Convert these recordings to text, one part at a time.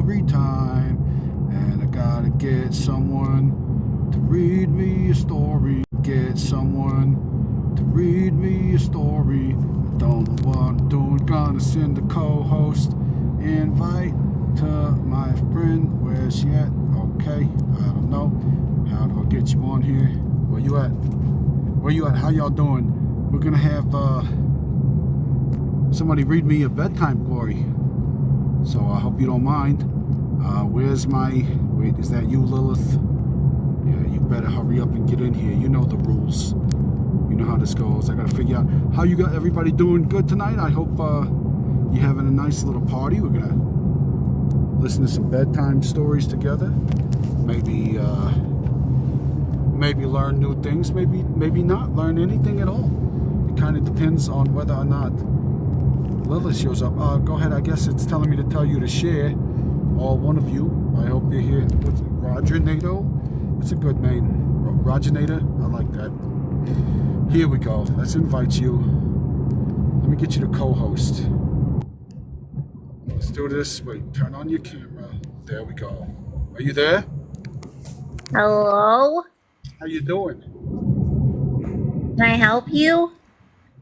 story time. And I gotta get someone to read me a story. Get someone to read me a story. I don't know what I'm doing. Gonna send a co-host invite to my friend. Where's she at? Okay, I don't know. How do I get you on here? Where you at? Where you at? How y'all doing? We're gonna have somebody read me a bedtime story. So I hope you don't mind. Where's my... Wait, is that you, Lilith? Yeah, you better hurry up and get in here. You know the rules. You know how this goes. I gotta figure out how you got everybody doing good tonight. I hope you're having a nice little party. We're gonna listen to some bedtime stories together. Maybe maybe learn new things. Maybe not learn anything at all. It kind of depends on whether or not Lilith shows up. Go ahead. I guess it's telling me to tell you to share. All one of you. I hope you're here. What's it? Roger Nato? It's a good name. Roger Nato? I like that. Here we go. Let's invite you. Let me get you the co-host. Let's do this. Wait, turn on your camera. There we go. Are you there? Hello? How you doing? Can I help you?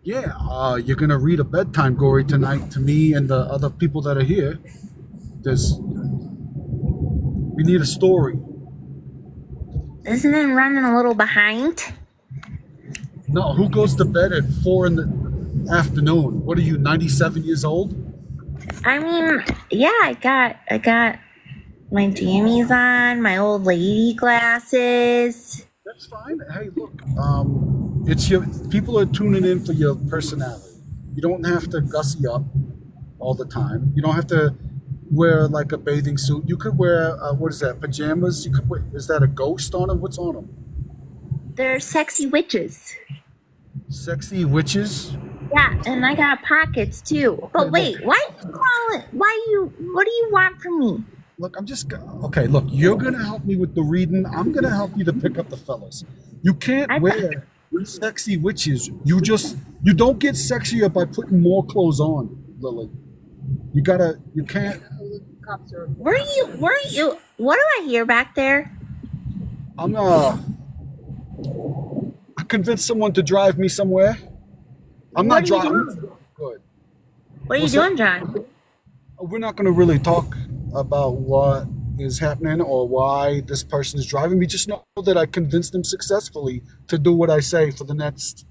Yeah, you're gonna read a bedtime story tonight to me and the other people that are here. We need a story. Isn't it running a little behind? No, who goes to bed at 4 in the afternoon? What are you, 97 years old? I mean, yeah, I got my jammies on, my old lady glasses. That's fine. Hey, look, it's your people are tuning in for your personality. You don't have to gussy up all the time. You don't have to wear like a bathing suit. You could wear what is that? Pajamas. You could wear, is that a ghost on them? What's on them? They're sexy witches. Sexy witches. Yeah, and I got pockets too. But wait, why you call it? What do you want from me? Look, okay, look, you're going to help me with the reading. I'm going to help you to pick up the fellas. You can't wear sexy witches. You don't get sexier by putting more clothes on, Lily. You can't. Were you, what do I hear back there? I convinced someone to drive me somewhere. I'm not driving. Good. What are you doing, John? We're not going to really talk about what is happening or why this person is driving me. Just know that I convinced them successfully to do what I say for the next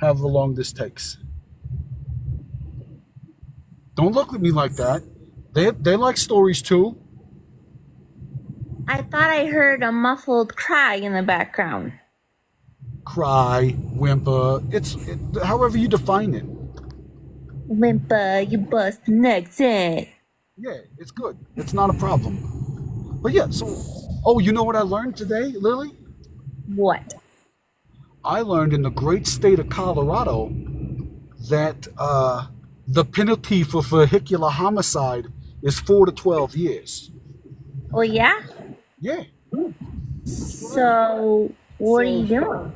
however long this takes. Don't look at me like that. They like stories too. I thought I heard a muffled cry in the background. Cry, whimper, however you define it. Whimper, you bust next in. Yeah, it's good. It's not a problem. But yeah, so, you know what I learned today, Lily? What? I learned in the great state of Colorado that the penalty for vehicular homicide is 4 to 12 years. Oh, yeah? Yeah. So, what are you doing?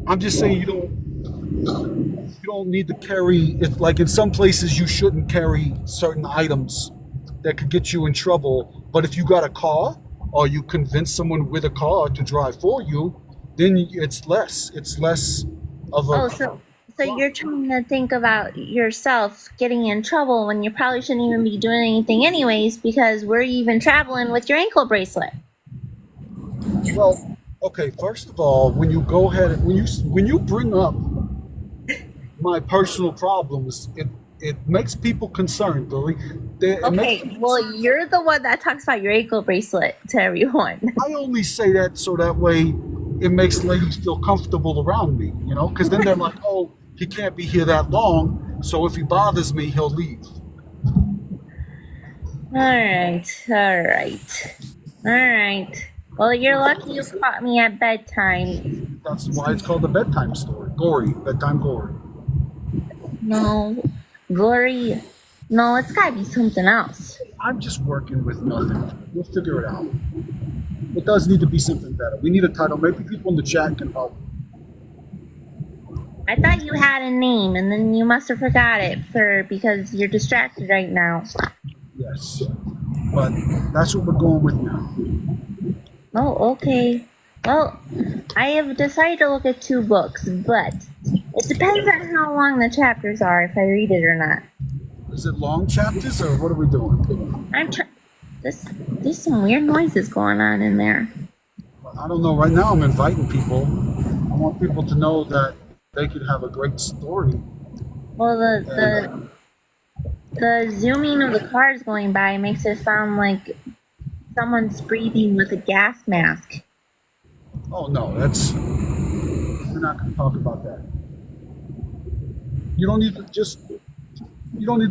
I'm just saying you don't need to carry it. Like in some places you shouldn't carry certain items that could get you in trouble. But if you got a car or you convince someone with a car to drive for you, then it's less of a... Oh, so you're trying to think about yourself getting in trouble when you probably shouldn't even be doing anything anyways, because where are you even traveling with your ankle bracelet? Well, okay, first of all, when you go ahead, when you bring up my personal problems, it makes people concerned, Billy. Okay, well, you're the one that talks about your ankle bracelet to everyone. I only say that so that way it makes ladies feel comfortable around me, because then they're like, oh, he can't be here that long, so if he bothers me, he'll leave. All right. Well, you're lucky you caught me at bedtime. That's why it's called a bedtime story. Bedtime gory. No, gory. No, it's gotta be something else. I'm just working with nothing. We'll figure it out. It does need to be something better. We need a title. Maybe people in the chat can help. I thought you had a name, and then you must have forgot it because you're distracted right now. Yes. But that's what we're going with now. Oh, okay. Well, I have decided to look at 2 books, but it depends on how long the chapters are, if I read it or not. Is it long chapters or what are we doing? There's some weird noises going on in there. I don't know. Right now I'm inviting people. I want people to know that they could have a great story. Well, the zooming of the cars going by makes it sound like someone's breathing with a gas mask. Oh no, we're not going to talk about that. You don't need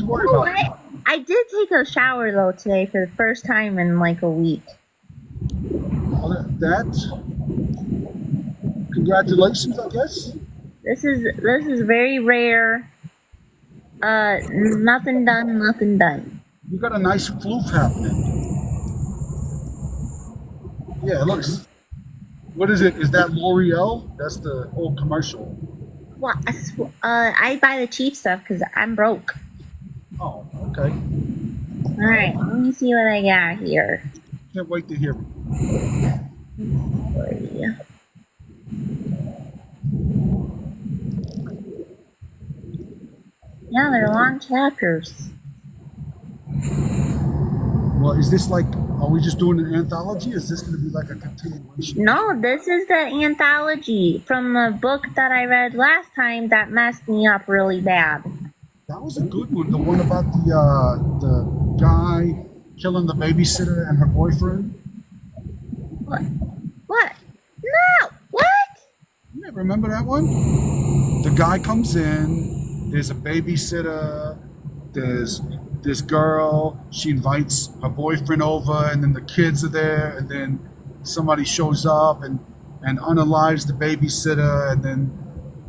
to worry about it. I did take a shower though today for the first time in like a week. Congratulations, I guess. This is very rare. Nothing done. You got a nice floof happening. Yeah, it looks. What is it? Is that L'Oreal? That's the old commercial. Well, I buy the cheap stuff because I'm broke. Oh, okay. All right, let me see what I got here. Can't wait to hear it. Yeah, they're long chapters. Well, is this like, are we just doing an anthology? Is this going to be like a continuation? No, this is the anthology from the book that I read last time that messed me up really bad. That was a good one. The one about the guy killing the babysitter and her boyfriend. What? No! What? You remember that one? The guy comes in, there's a babysitter, there's this girl, she invites her boyfriend over, and then the kids are there, and then somebody shows up and unalives the babysitter, and then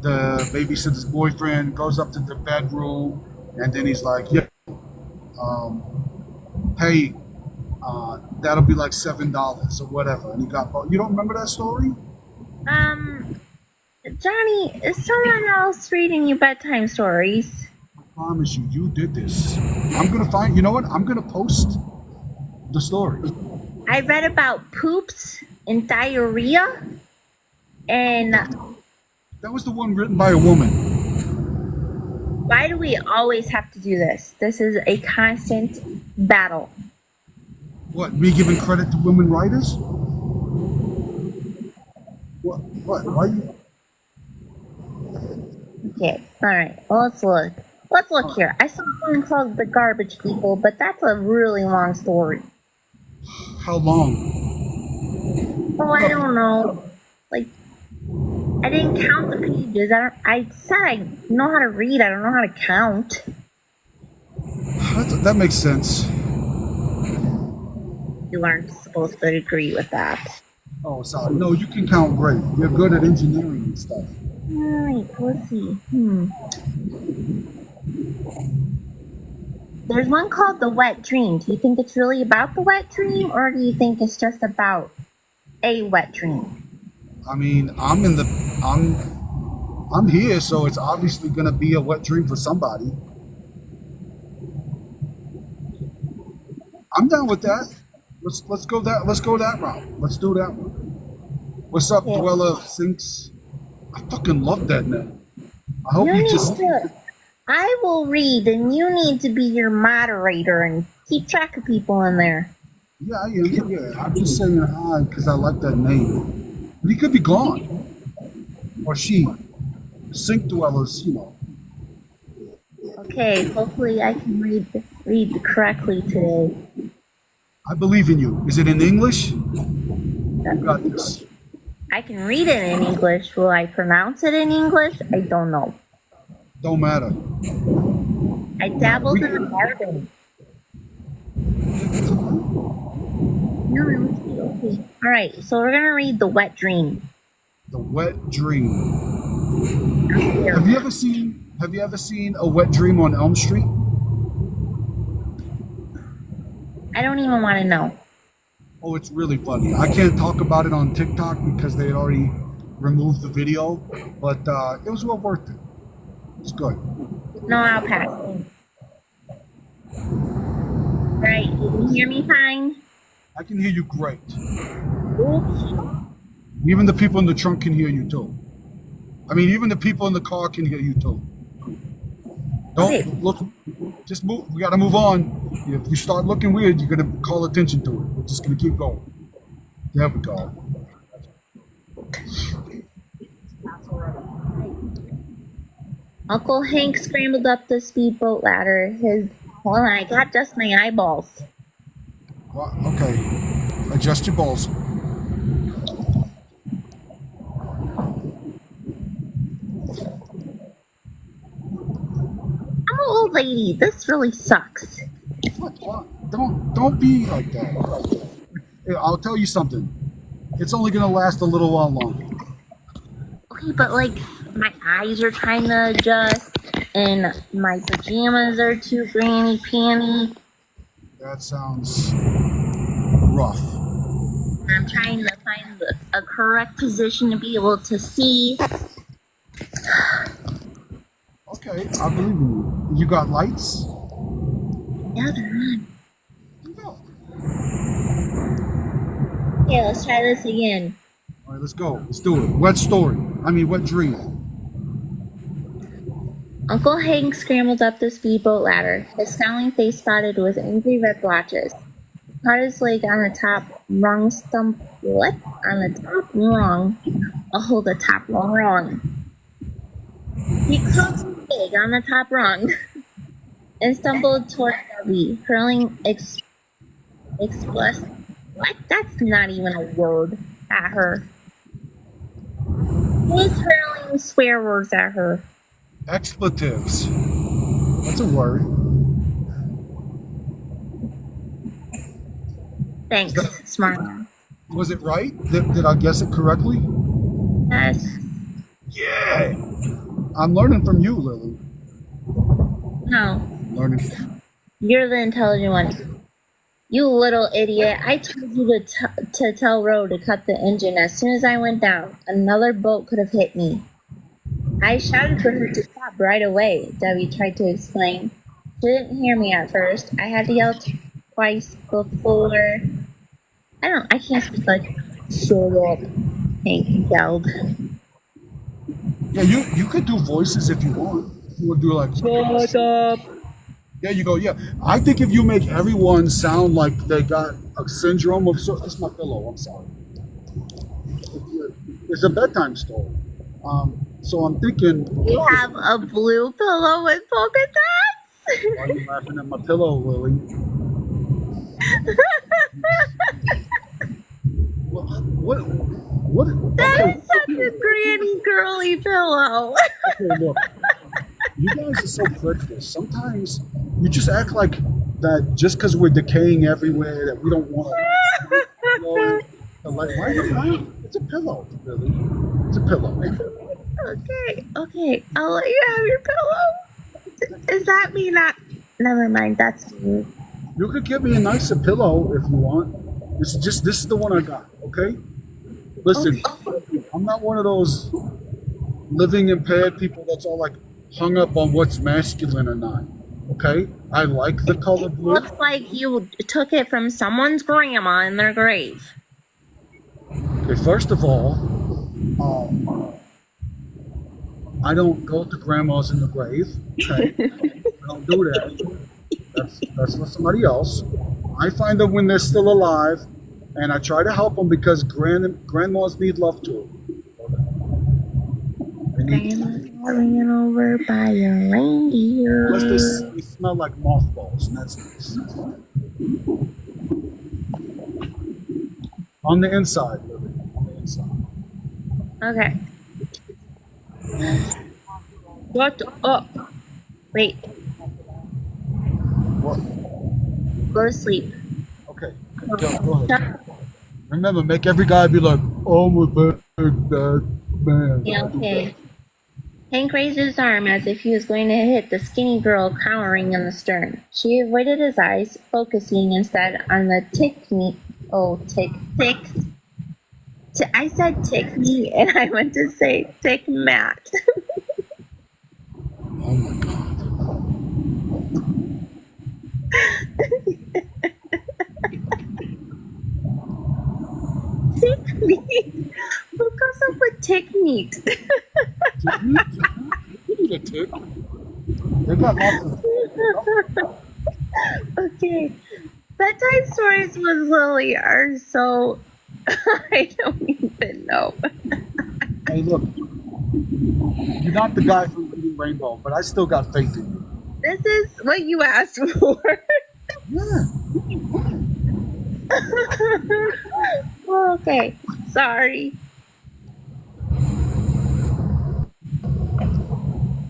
the babysitter's boyfriend goes up to the bedroom, and then he's like, yeah, hey, that'll be like $7 or whatever. And he got, you don't remember that story? Johnny, is someone else reading you bedtime stories? I promise you did this. I'm gonna find, you know what? I'm gonna post the story. I read about poops and diarrhea, and that was the one written by a woman. Why do we always have to do this? This is a constant battle. What, me giving credit to women writers? What? Why you? Okay, alright, well, let's look. Let's look here. I saw something called The Garbage People, but that's a really long story. How long? Oh, I don't know. Like, I didn't count the pages. I said I know how to read. I don't know how to count. That makes sense. You aren't supposed to agree with that. Oh, sorry. No, you can count great. You're good at engineering and stuff. Alright, let's see. There's one called The Wet Dream. Do you think it's really about the wet dream, or do you think it's just about a wet dream? I mean, I'm here, so it's obviously gonna be a wet dream for somebody. I'm down with that. Let's go that route. Let's do that one. What's up, Yeah. Dweller Sinks? I fucking love that name. I hope you just. I will read, and you need to be your moderator and keep track of people in there. Yeah, I am. Yeah, I'm just saying hi because I like that name. But he could be gone, or she. Sink dwellers, you know. Okay, hopefully I can read correctly today. I believe in you. Is it in English? You got this. I can read it in English. Will I pronounce it in English? I don't know. Don't matter. I dabbled in the garden. No, okay. All right, so we're gonna read The Wet Dream. The Wet Dream. Have you ever seen A Wet Dream on Elm Street? I don't even want to know. Oh, it's really funny. I can't talk about it on TikTok because they had already removed the video, but it was well worth it. It's good. No, I'll pass. Right, you can hear me fine? I can hear you great. Oops. Even the people in the trunk can hear you too. I mean, even the people in the car can hear you too. Okay. Don't look. Just move. We got to move on. If you start looking weird, you're gonna call attention to it. We're just gonna keep going. There we go. Uncle Hank scrambled up the speedboat ladder. Hold on, I got just my eyeballs. Well, okay. Adjust your balls. I'm an old lady. This really sucks. Don't be like that. I'll tell you something. It's only gonna last a little while longer. Okay, but like my eyes are trying to adjust, and my pajamas are too granny panty. That sounds rough. I'm trying to find a correct position to be able to see. Okay, I believe in you. You got lights? Yeah, they're on. No. Okay, let's try this again. All right, let's go. Let's do it. Wet dream. Uncle Hank scrambled up the speedboat ladder, his scowling face spotted with angry red blotches. He caught his leg on the top rung stump. What? On the top rung? Oh, the top rung. He caught his leg on the top rung and stumbled toward Debbie, hurling explicit. What? That's not even a word at her. He was hurling swear words at her. Expletives. That's a word. Thanks, smart. Was it right? Did I guess it correctly? Yes. Yeah. I'm learning from you, Lily. No. Learning from you. You're the intelligent one. You little idiot. I told you to tell Ro to cut the engine as soon as I went down. Another boat could have hit me. I shouted for her to stop right away, Debbie tried to explain. She didn't hear me at first. I had to yell twice before... I can't speak like... Shut up, Hank yelled. Yeah, you could do voices if you want. You would do like... Shut up. There you go, yeah. I think if you make everyone sound like they got a syndrome of... It's my pillow, I'm sorry. It's a bedtime story. So I'm thinking... You have a blue pillow with polka dots? Why are you laughing at my pillow, Lily? What? That Okay. is such a granny girly pillow. Okay, look. You guys are so prejudiced. Sometimes you just act like that just because we're decaying everywhere that we don't want to. Like, why are you laughing? It's a pillow, Lily. It's a pillow. Okay. I'll let you have your pillow. Is that me not? Never mind. That's you. You could give me a nicer pillow if you want. This is the one I got. Okay. Listen, I'm not one of those living impaired people that's all like hung up on what's masculine or not. Okay. I like the color blue. Looks like you took it from someone's grandma in their grave. Okay. First of all, I don't go to grandma's in the grave. Okay. I don't do that. That's for somebody else. I find them when they're still alive, and I try to help them because grandmas need love too. Grandma's ran over by a reindeer. Plus they smell like mothballs, and that's nice. On the inside, Lily. On the inside. Okay. What up? Wait. What? Go to sleep. Okay. Go ahead. Remember, make every guy be like, "Oh, I'm a bad man." Yeah, okay. Hank raised his arm as if he was going to hit the skinny girl cowering in the stern. She avoided his eyes, focusing instead on the tick. I said tick me, and I meant to say tick Matt. Oh my God. Tick meat. Who comes up with tick meat? You need a tick. They got lots of. Okay. Bedtime stories with Lily are so. I don't even know. Hey, look. You're not the guy from Reading Rainbow, but I still got faith in you. This is what you asked for. Yeah. Okay. Sorry.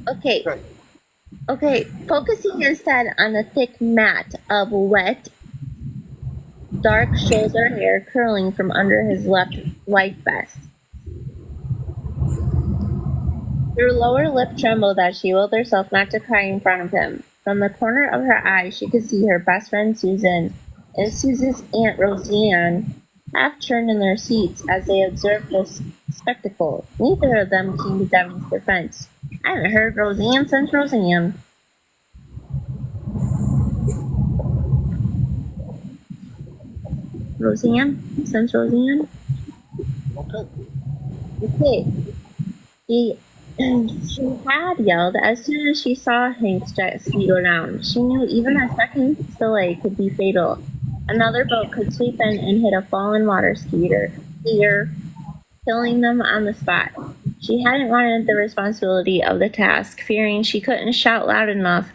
Okay. Okay. Focusing instead on the thick mat of wet, dark shoulder hair curling from under his left white vest. Her lower lip trembled as she willed herself not to cry in front of him. From the corner of her eye, she could see her best friend Susan and Susan's Aunt Roseanne half turned in their seats as they observed this spectacle. Neither of them came to Devin's defense. I haven't heard Roseanne since Roseanne. Since Roseanne? Okay. She had yelled as soon as she saw Hank's jet ski go down. She knew even a second's delay could be fatal. Another boat could sweep in and hit a fallen water skier, killing them on the spot. She hadn't wanted the responsibility of the task, fearing she couldn't shout loud enough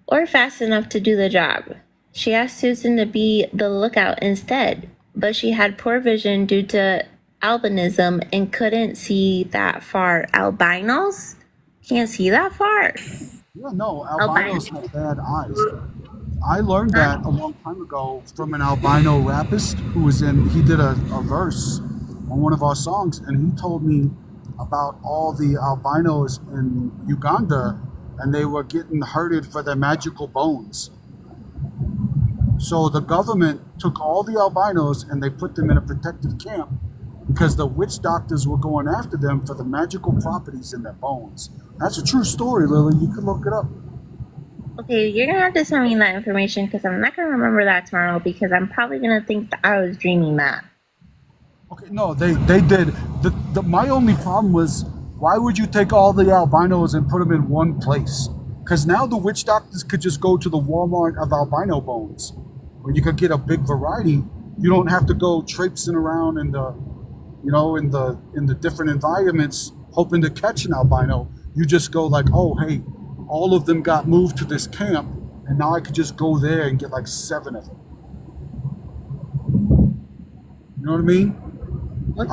or fast enough to do the job. She asked Susan to be the lookout instead, but she had poor vision due to albinism and couldn't see that far. Albinos? Can't see that far? Yeah, no, albinos have bad eyes. I learned that a long time ago from an albino rappist he did a verse on one of our songs, and he told me about all the albinos in Uganda, and they were getting herded for their magical bones. So the government took all the albinos and they put them in a protective camp because the witch doctors were going after them for the magical properties in their bones. That's a true story, Lily. You can look it up. Okay, you're going to have to send me that information because I'm not going to remember that tomorrow because I'm probably going to think that I was dreaming that. Okay, no, they did. My only problem was, why would you take all the albinos and put them in one place? Because now the witch doctors could just go to the Walmart of albino bones, where you could get a big variety. You don't have to go traipsing around in the different environments hoping to catch an albino. You just go like, oh, hey, all of them got moved to this camp, and now I could just go there and get like 7 of them. You know what I mean? Okay.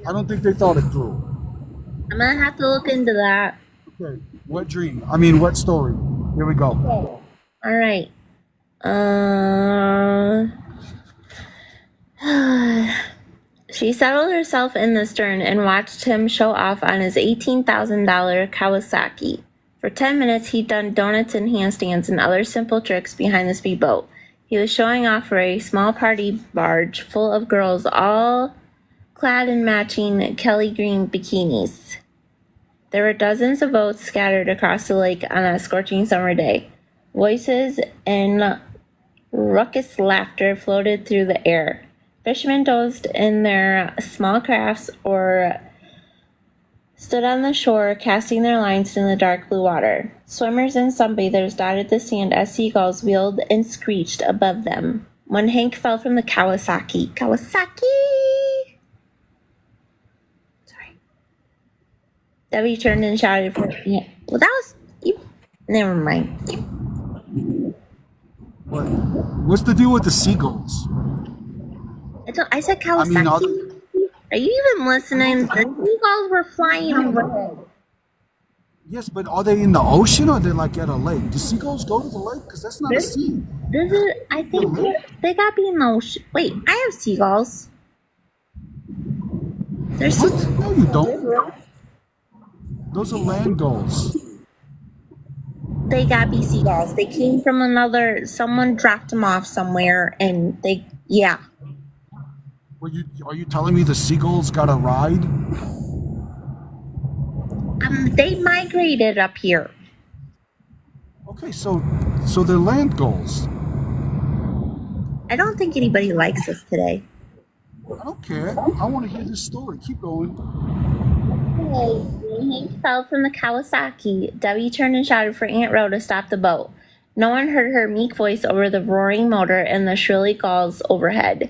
I don't think they thought it through. I'm going to have to look into that. Okay. What dream? I mean, what story? Here we go. All right. She settled herself in the stern and watched him show off on his $18,000 Kawasaki. For 10 minutes, he'd done donuts and handstands and other simple tricks behind the speedboat. He was showing off for a small party barge full of girls, all clad in matching Kelly green bikinis. There were dozens of boats scattered across the lake on a scorching summer day. Voices and raucous laughter floated through the air. Fishermen dozed in their small crafts or stood on the shore, casting their lines in the dark blue water. Swimmers and sunbathers dotted the sand as seagulls wheeled and screeched above them. When Hank fell from the Kawasaki, Debbie turned and shouted for him. Well, that was you. Never mind. What's the deal with the seagulls? I said Kawasaki. Are you even listening? The seagulls were flying overhead. Yes, but are they in the ocean or are they like at a lake? Do seagulls go to the lake? Because that's not a sea. I think they gotta be in the ocean. Wait, I have seagulls. There's what? No, you don't. Those are land gulls. They gotta be seagulls. They came from someone dropped them off somewhere and yeah. Are you telling me the seagulls got a ride? They migrated up here. Okay, so they're land gulls. I don't think anybody likes us today. I don't care. I want to hear this story. Keep going. When Hank fell from the Kawasaki, Debbie turned and shouted for Aunt Ro to stop the boat. No one heard her meek voice over the roaring motor and the shrilly calls overhead.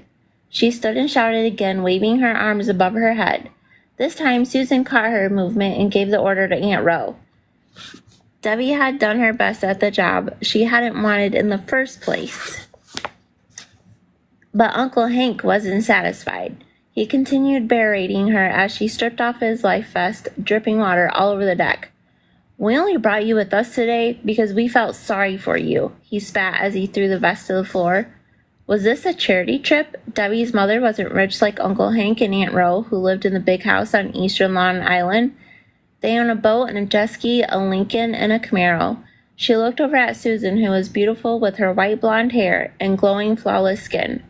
She stood and shouted again, waving her arms above her head. This time, Susan caught her movement and gave the order to Aunt Ro. Debbie had done her best at the job she hadn't wanted in the first place. But Uncle Hank wasn't satisfied. He continued berating her as she stripped off his life vest, dripping water all over the deck. We only brought you with us today because we felt sorry for you, he spat as he threw the vest to the floor. Was this a charity trip? Debbie's mother wasn't rich like Uncle Hank and Aunt Ro, who lived in the big house on Eastern Long Island. They owned a boat and a jet ski, a Lincoln, and a Camaro. She looked over at Susan, who was beautiful with her white blonde hair and glowing, flawless skin.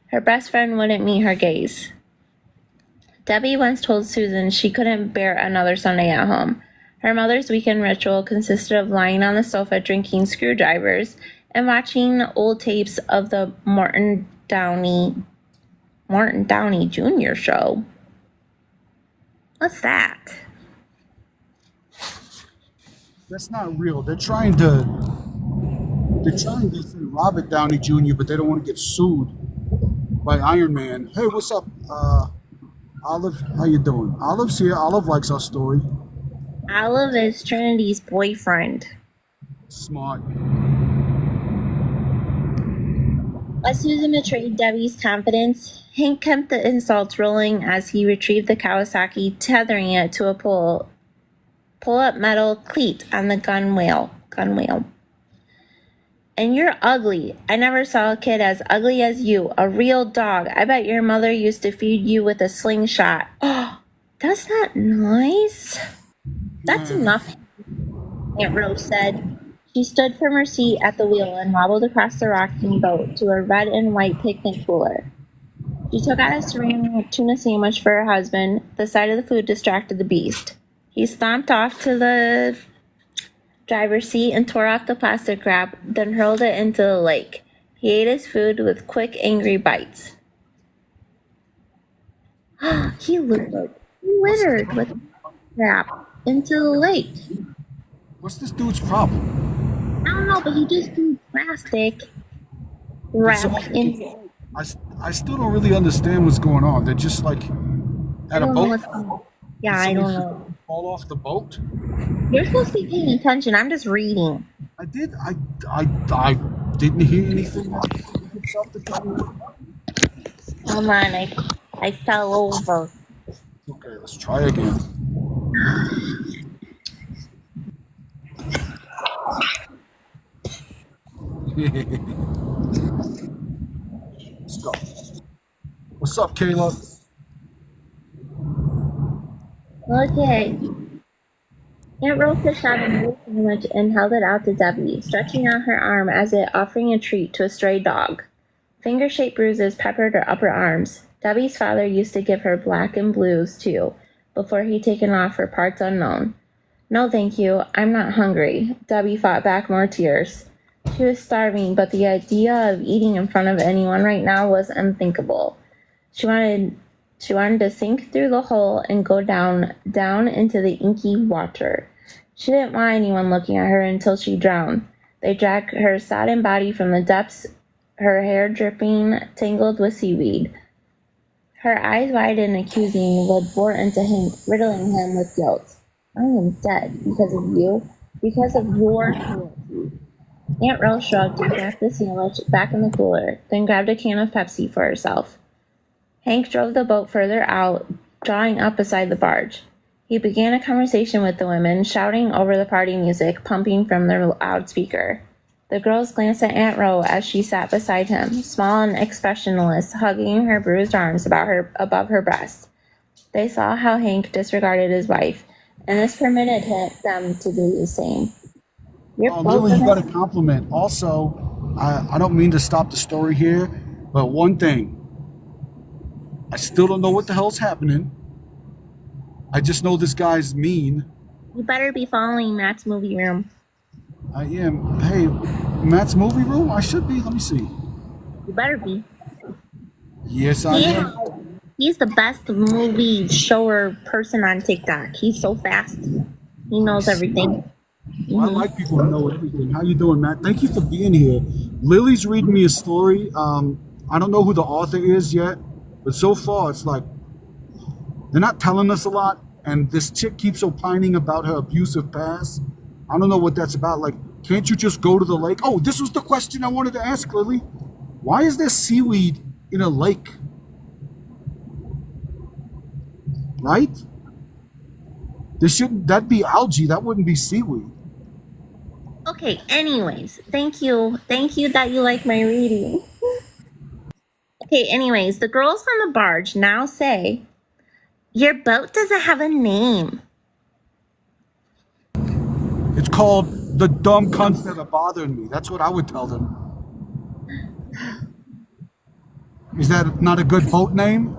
Her best friend wouldn't meet her gaze. Debbie once told Susan she couldn't bear another Sunday at home. Her mother's weekend ritual consisted of lying on the sofa drinking screwdrivers and watching old tapes of the Morton Downey Jr. show. What's that? That's not real. They're trying to say Robert Downey Jr., but they don't want to get sued by Iron Man. Hey, what's up, Olive? How you doing? Olive's here. Olive likes our story. Olive is Trinity's boyfriend. Smart. As Susan betrayed Debbie's confidence, Hank kept the insults rolling as he retrieved the Kawasaki, tethering it to a pull-up metal cleat on the gunwale. And you're ugly. I never saw a kid as ugly as you. A real dog. I bet your mother used to feed you with a slingshot. Oh, that's not nice. That's enough, Aunt Rose said. She stood from her seat at the wheel and wobbled across the rocking boat to a red and white picnic cooler. She took out a ceramic tuna sandwich for her husband. The sight of the food distracted the beast. He stomped off to the driver's seat and tore off the plastic wrap, then hurled it into the lake. He ate his food with quick, angry bites. He littered with crap into the lake. What's this dude's problem? I don't know, but he just threw plastic wrap in. I still don't really understand what's going on. They're just like at a boat. Yeah, I don't know. Fall off the boat? You're supposed to be paying attention. I'm just reading. I did. I didn't hear anything. Hold on, I fell over. Okay, let's try again. Let's go. What's up, Caleb? Okay. Aunt Rose fished out a new sandwich and held it out to Debbie, stretching out her arm as if offering a treat to a stray dog. Finger-shaped bruises peppered her upper arms. Debbie's father used to give her black and blues, too, before he'd taken off for parts unknown. No, thank you. I'm not hungry. Debbie fought back more tears. She was starving, but the idea of eating in front of anyone right now was unthinkable. She wanted to sink through the hole and go down into the inky water. She didn't want anyone looking at her until she drowned. They dragged her sodden body from the depths, her hair dripping, tangled with seaweed. Her eyes wide and accusing led bore into Hank, riddling him with guilt. I am dead because of you, because of your cruelty. Aunt Rose shrugged and packed the sandwich back in the cooler, then grabbed a can of Pepsi for herself. Hank drove the boat further out, drawing up beside the barge. He began a conversation with the women, shouting over the party music pumping from their loudspeaker. The girls glanced at Aunt Ro as she sat beside him, small and expressionless, hugging her bruised arms above her breast. They saw how Hank disregarded his wife, and this permitted them to do the same. Lily, you got a compliment. Also, I don't mean to stop the story here, but one thing. I still don't know what the hell's happening. I just know this guy's mean. You better be following Matt's movie room. I am. Hey, Matt's movie room? I should be. Let me see. You better be. Yes, I am. He's the best movie shower person on TikTok. He's so fast. He knows everything. Well, I like people who know everything. How you doing, Matt? Thank you for being here. Lily's reading me a story. I don't know who the author is yet, but so far it's like they're not telling us a lot. And this chick keeps opining about her abusive past. I don't know what that's about. Like, can't you just go to the lake? Oh, this was the question I wanted to ask, Lily. Why is there seaweed in a lake? Right? That'd be algae. That wouldn't be seaweed. Okay, anyways, thank you. Thank you that you like my reading. Okay, anyways, the girls on the barge now say, your boat doesn't have a name. It's called the dumb cunts that are bothering me. That's what I would tell them. Is that not a good boat name?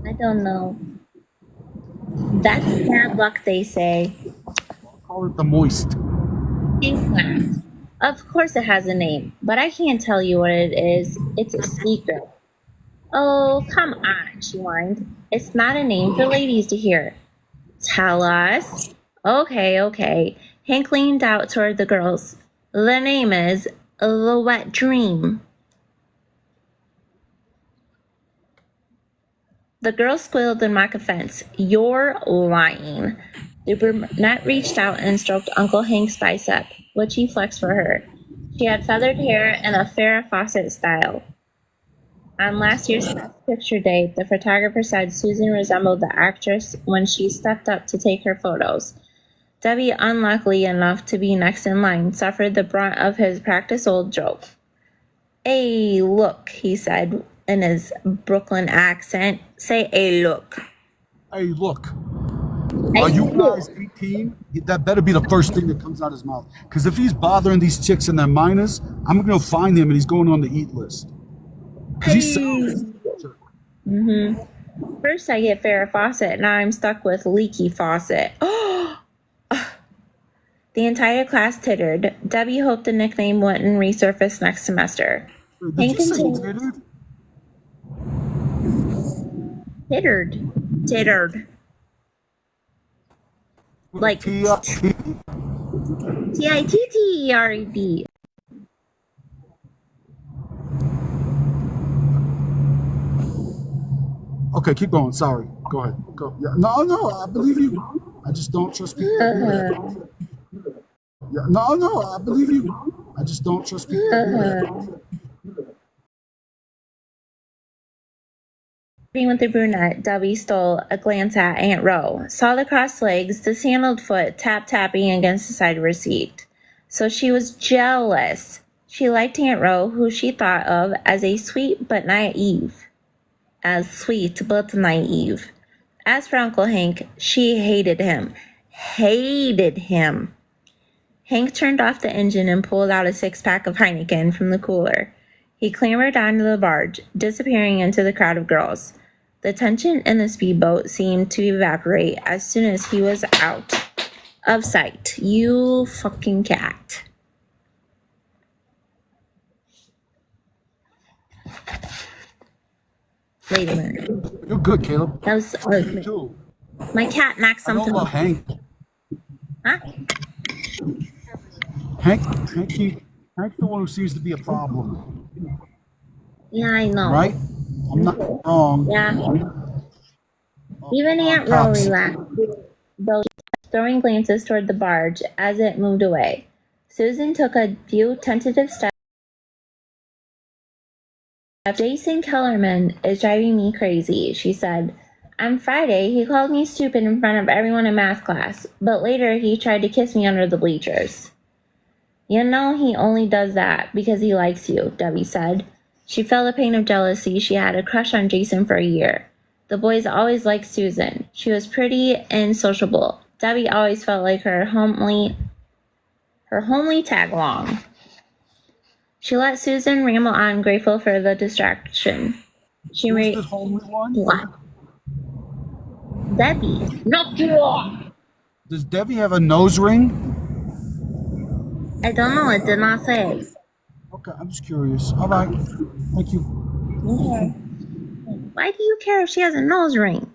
I don't know. That's bad luck, they say. Call it the Moist. Pink laughed. Of course it has a name, but I can't tell you what it is. It's a secret. Oh, come on, she whined. It's not a name for ladies to hear. Tell us. Okay. Hank leaned out toward the girls. The name is The Wet Dream. The girls squealed in mock offense. You're lying. The brunette reached out and stroked Uncle Hank's bicep, which he flexed for her. She had feathered hair and a Farrah Fawcett style. On last year's Best Picture Day, the photographer said Susan resembled the actress when she stepped up to take her photos. Debbie, unlucky enough to be next in line, suffered the brunt of his practice-old joke. Hey, look, he said in his Brooklyn accent. Say, hey, look. Hey, look. Are you guys 18? That better be the first thing that comes out of his mouth. Because if he's bothering these chicks and they're minors, I'm going to find him and he's going on the eat list. First I get Farrah Fawcett, now I'm stuck with Leaky Fawcett. The entire class tittered. Debbie hoped the nickname wouldn't resurface next semester. Did you say tittered? Tittered. Like T-I-T-T-E-R-E-D. Okay, keep going. Sorry. Go ahead. Go. Yeah. No, I believe you. I just don't trust people. Yeah. No, I believe you. I just don't trust people. With the brunette, Debbie stole a glance at Aunt Ro, saw the crossed legs, the sandaled foot tap-tapping against the side of her seat. So she was jealous. She liked Aunt Ro, who she thought of as a sweet but naive. As for Uncle Hank, she hated him. Hank turned off the engine and pulled out a six-pack of Heineken from the cooler. He clambered onto the barge, disappearing into the crowd of girls. The tension in the speedboat seemed to evaporate as soon as he was out of sight. You fucking cat. Wait a minute. You're good, Caleb. That was Me too. my cat knocked I know something. about Hank. Huh? Hank's the one who seems to be a problem. Yeah, I know. Right? I'm not wrong. Yeah. Even Aunt Ro relaxed, though she kept throwing glances toward the barge as it moved away. Susan took a few tentative steps. Jason Kellerman is driving me crazy, she said. On Friday, he called me stupid in front of everyone in math class, but later he tried to kiss me under the bleachers. You know he only does that because he likes you, Debbie said. She felt a pain of jealousy. She had a crush on Jason for a year. The boys always liked Susan. She was pretty and sociable. Debbie always felt like her homely tag-along. She let Susan ramble on, grateful for the distraction. She Who's the homely one? What? Debbie. Knock you off. Does Debbie have a nose ring? I don't know. It did not say. Okay, I'm just curious. All right. Thank you. Okay. Why do you care if she has a nose ring?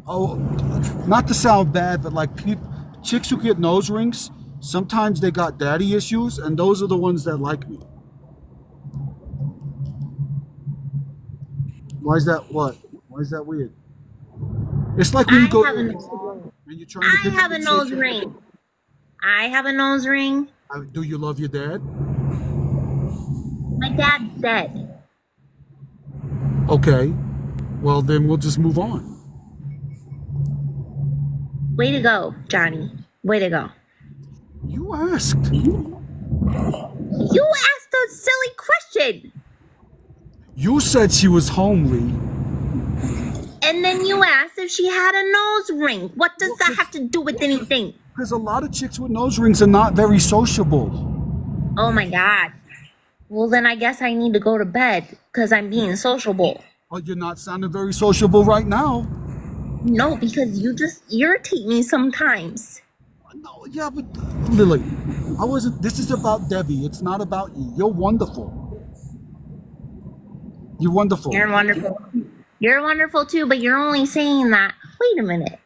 Oh, not to sound bad, but like chicks who get nose rings, sometimes they got daddy issues, and those are the ones that like me. Why is that what? Why is that weird? It's like when you go to a bar and you're trying to pick up a nose chick. ring. I have a nose ring. Do you love your dad? My dad's dead. Okay. Well, then we'll just move on. Way to go, Johnny. Way to go. You asked. You asked a silly question. You said she was homely. And then you asked if she had a nose ring. What does that have to do with anything? Because a lot of chicks with nose rings are not very sociable. Oh my God. Well, then I guess I need to go to bed because I'm being sociable. Oh, you're not sounding very sociable right now. No, because you just irritate me sometimes. No, yeah, but Lily, this is about Debbie. It's not about you. You're wonderful. You're wonderful. You're wonderful. You're wonderful too, but you're only saying that. Wait a minute.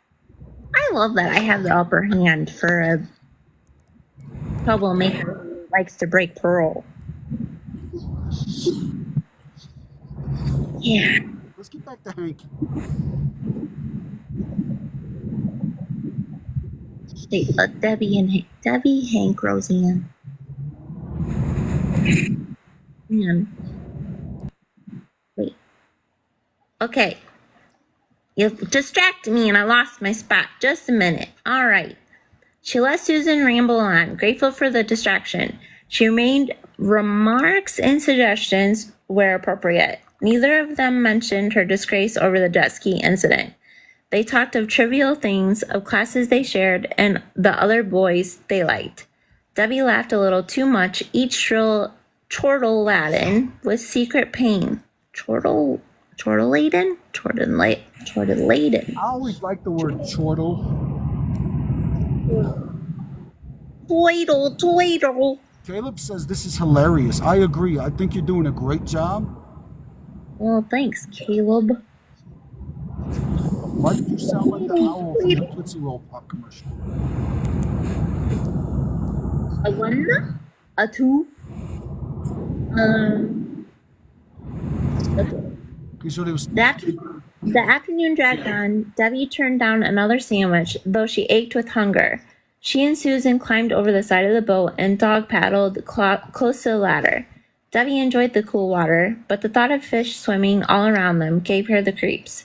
I love that I have the upper hand for a troublemaker who likes to break parole. Yeah. Let's get back to Hank. Wait, Debbie, Hank, Roseanne. Man. Wait. Okay. You distracted me and I lost my spot. Just a minute. All right. She let Susan ramble on, grateful for the distraction. She made remarks and suggestions where appropriate. Neither of them mentioned her disgrace over the jet ski incident. They talked of trivial things, of classes they shared, and the other boys they liked. Debbie laughed a little too much, each shrill chortle-laden with secret pain. Chortle-laden? Chortle-laden. I always like the word chortle. Twiddle. Caleb says this is hilarious. I agree. I think you're doing a great job. Well, thanks, Caleb. Why did you sound like the owl from the Tootsie Roll Pop commercial? A one? A two? Okay, so there was... The afternoon dragged on. Debbie turned down another sandwich, though she ached with hunger. She and Susan climbed over the side of the boat and dog paddled close to the ladder. Debbie enjoyed the cool water, but the thought of fish swimming all around them gave her the creeps.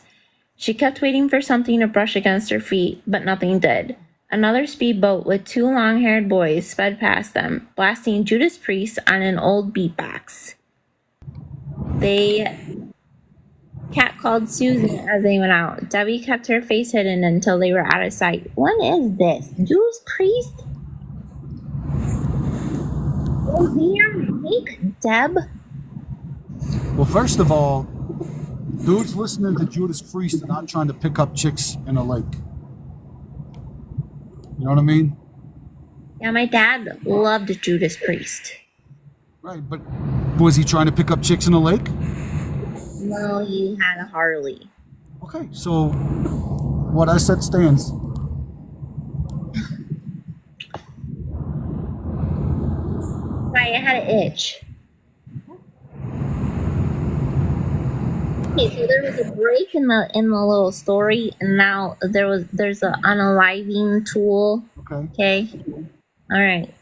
She kept waiting for something to brush against her feet, but nothing did. Another speedboat with two long-haired boys sped past them, blasting Judas Priest on an old beatbox. They catcalled Susan as they went out. Debbie kept her face hidden until they were out of sight. What is this? Judas Priest? Roseanne, Hank, Deb? Well, first of all, dudes listening to Judas Priest are not trying to pick up chicks in a lake. You know what I mean? Yeah, my dad loved Judas Priest. Right, but was he trying to pick up chicks in a lake? No, he had a Harley. Okay, so what I said stands. Right, I had an itch. Okay, so there was a break in the little story, and now there's an unaliving tool. Okay. All right.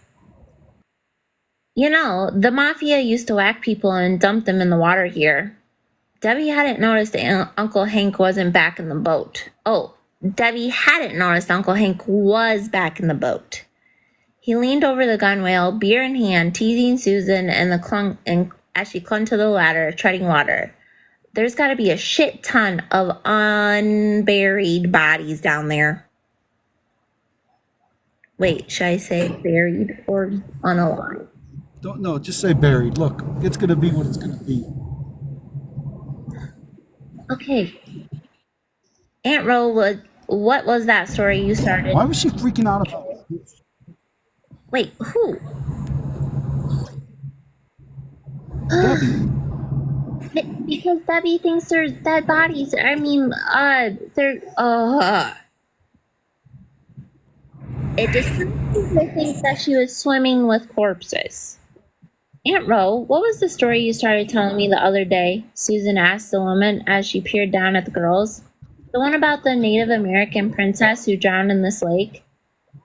You know, the mafia used to whack people and dump them in the water here. Debbie hadn't noticed that Uncle Hank wasn't back in the boat. Oh, Debbie hadn't noticed Uncle Hank was back in the boat. He leaned over the gunwale, beer in hand, teasing Susan as she clung to the ladder, treading water. There's got to be a shit ton of unburied bodies down there. Wait, should I say buried or unalive? No, just say buried. Look, it's going to be what it's going to be. Okay. Aunt Ro, what was that story you started? Why was she freaking out about it? Wait, who? Debbie. Because Debbie thinks they're dead bodies. I mean, they're, it disgusts me to think that she was swimming with corpses. Aunt Ro, what was the story you started telling me the other day? Susan asked the woman as she peered down at the girls. The one about the Native American princess who drowned in this lake?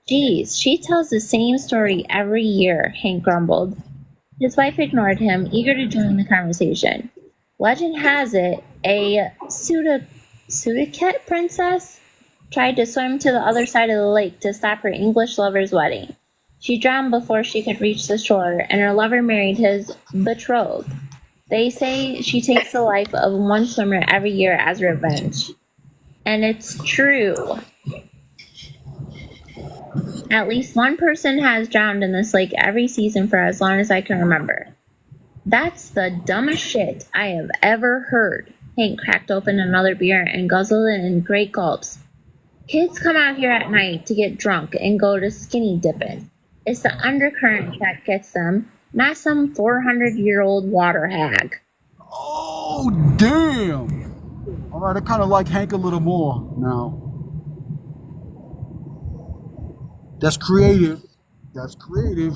Geez, she tells the same story every year, Hank grumbled. His wife ignored him, eager to join the conversation. Legend has it, a Sudaket princess tried to swim to the other side of the lake to stop her English lover's wedding. She drowned before she could reach the shore, and her lover married his betrothed. They say she takes the life of one swimmer every year as revenge. And it's true. At least one person has drowned in this lake every season for as long as I can remember. That's the dumbest shit I have ever heard. Hank cracked open another beer and guzzled it in great gulps. Kids come out here at night to get drunk and go to skinny dipping. It's the undercurrent that gets them, not some 400-year-old water hag. Oh, damn. All right, I kind of like Hank a little more now. That's creative. That's creative.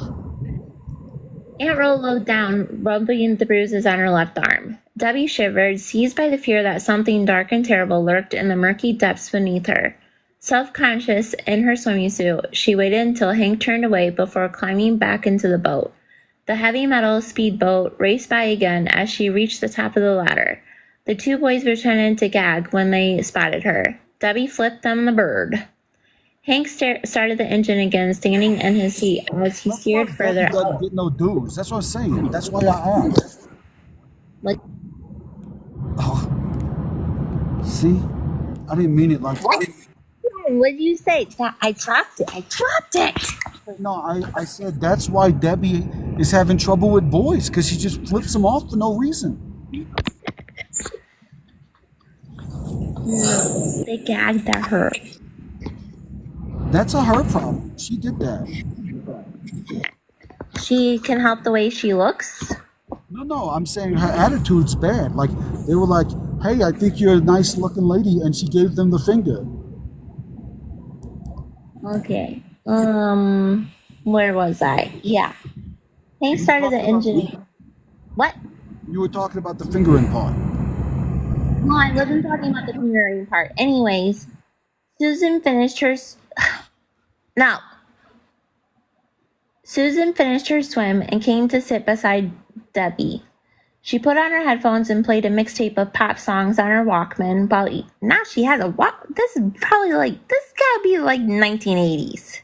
Aunt Ro looked down, rubbing the bruises on her left arm. Debbie shivered, seized by the fear that something dark and terrible lurked in the murky depths beneath her. Self-conscious in her swimming suit, she waited until Hank turned away before climbing back into the boat. The heavy metal speedboat raced by again as she reached the top of the ladder. The two boys pretended to gag when they spotted her. Debbie flipped them the bird. Hank started the engine again, standing in his seat as he steered further out. Doesn't get no dues. That's what I'm saying. That's why I asked. Like, oh. See? I didn't mean it like that. what did you say? I dropped it. I dropped it. No, I said that's why Debbie is having trouble with boys, because she just flips them off for no reason. No, they gagged at her. That's a her problem. She did that. She can help the way she looks? No, I'm saying her attitude's bad. Like, they were like, hey, I think you're a nice looking lady, and she gave them the finger. Okay. Where was I? Yeah. Hank started the engine. What? You were talking about the fingering part. No, I wasn't talking about the fingering part. Anyways, Susan finished her swim and came to sit beside Debbie. She put on her headphones and played a mixtape of pop songs on her Walkman. Now she has a walk. This is probably this gotta be like 1980s.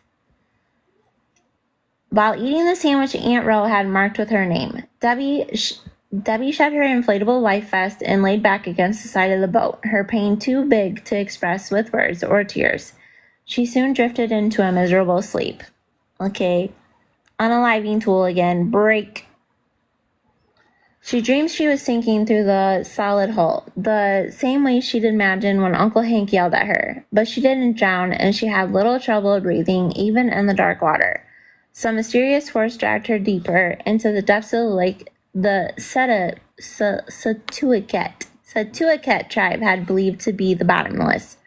While eating the sandwich Aunt Ro had marked with her name, Debbie shed her inflatable life vest and laid back against the side of the boat, her pain too big to express with words or tears. She soon drifted into a miserable sleep. Okay. Unaliving tool again. Break. She dreamed she was sinking through the solid hull, the same way she'd imagined when Uncle Hank yelled at her. But she didn't drown, and she had little trouble breathing, even in the dark water. Some mysterious force dragged her deeper into the depths of the lake. The Satuiket tribe had believed to be the bottomless.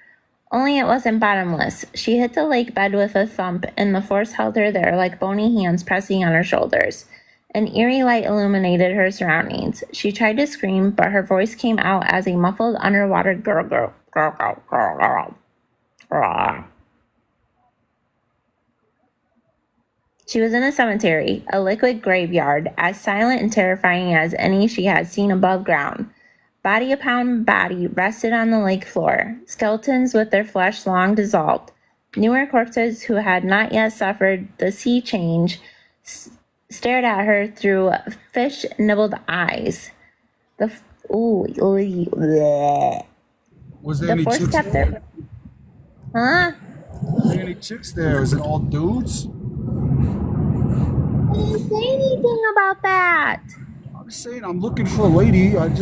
Only it wasn't bottomless. She hit the lake bed with a thump, and the force held her there like bony hands pressing on her shoulders. An eerie light illuminated her surroundings. She tried to scream, but her voice came out as a muffled underwater gurgle. She was in a cemetery, a liquid graveyard, as silent and terrifying as any she had seen above ground. Body upon body rested on the lake floor, skeletons with their flesh long dissolved. Newer corpses who had not yet suffered the sea change stared at her through fish-nibbled eyes. Was there any chicks there? Huh? Was there any chicks there? Is it all dudes? I didn't say anything about that. I'm saying I'm looking for a lady. Why do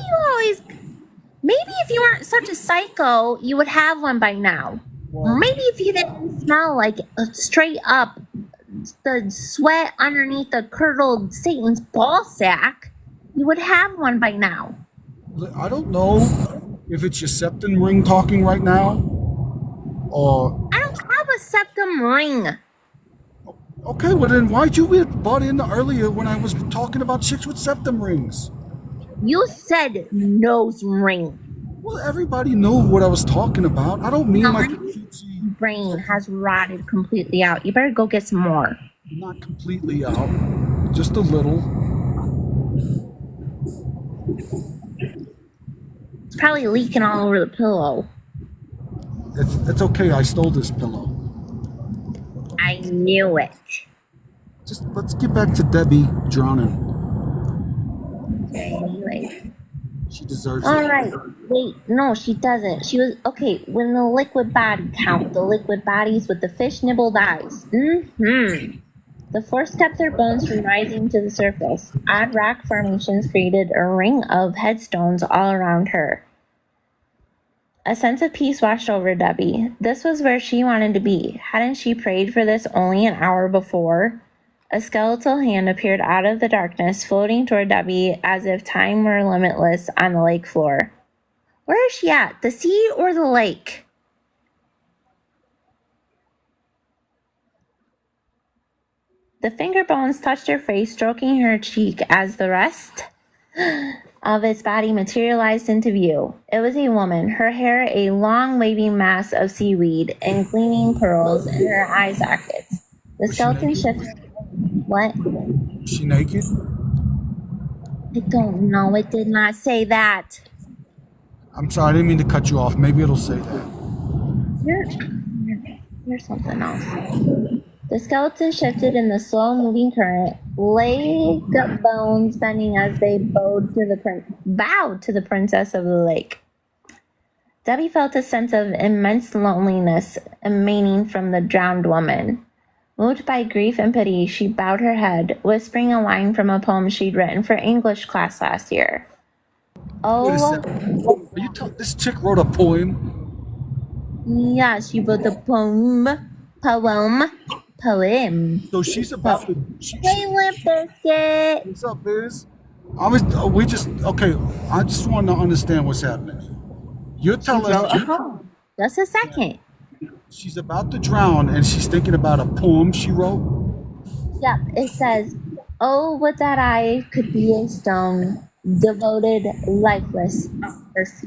you always... Maybe if you weren't such a psycho, you would have one by now. Or maybe if you didn't smell like a straight up the sweat underneath the curdled Satan's ball sack, you would have one by now. I don't know if it's your septum ring talking right now, or I don't have a septum ring. okay. Well, then why'd you butt in earlier when I was talking about chicks with septum rings? You said nose ring. Well, everybody knew what I was talking about. I don't mean like Your brain has rotted completely out. You better go get some more. not completely out, just a little. It's probably leaking all over the pillow. It's okay. I stole this pillow. I knew it. Just let's get back to Debbie drowning. Okay, anyway. She deserves All it. right. Wait, no, she doesn't. She was okay. When the liquid body count, the liquid bodies with the fish nibbled eyes. The force kept their bones from rising to the surface. Odd rock formations created a ring of headstones all around her. A sense of peace washed over Debbie. This was where she wanted to be. Hadn't she prayed for this only an hour before? A skeletal hand appeared out of the darkness, floating toward Debbie as if time were limitless on the lake floor. Where is she at? The sea or the lake? The finger bones touched her face, stroking her cheek as the rest of its body materialized into view. It was a woman, her hair a long waving mass of seaweed and gleaming pearls in her eye sockets. The skeleton shifted. What? Is she naked? I don't know. It did not say that. I'm sorry, I didn't mean to cut you off. Maybe it'll say that. You're something else. The skeleton shifted in the slow-moving current, leg bones bending as they bowed to the princess of the lake. Debbie felt a sense of immense loneliness emanating from the drowned woman. Moved by grief and pity, she bowed her head, whispering a line from a poem she'd written for English class last year. Wait a Oh, second. This chick wrote a poem? yeah, she wrote a poem. So she's about to... Hey, Limp Biscuit. What's up, Biz? I just want to understand what's happening. You're telling Just a second. she's about to drown and she's thinking about a poem she wrote? Yep, it says, oh, would that I could be a stone, devoted, lifeless, earth.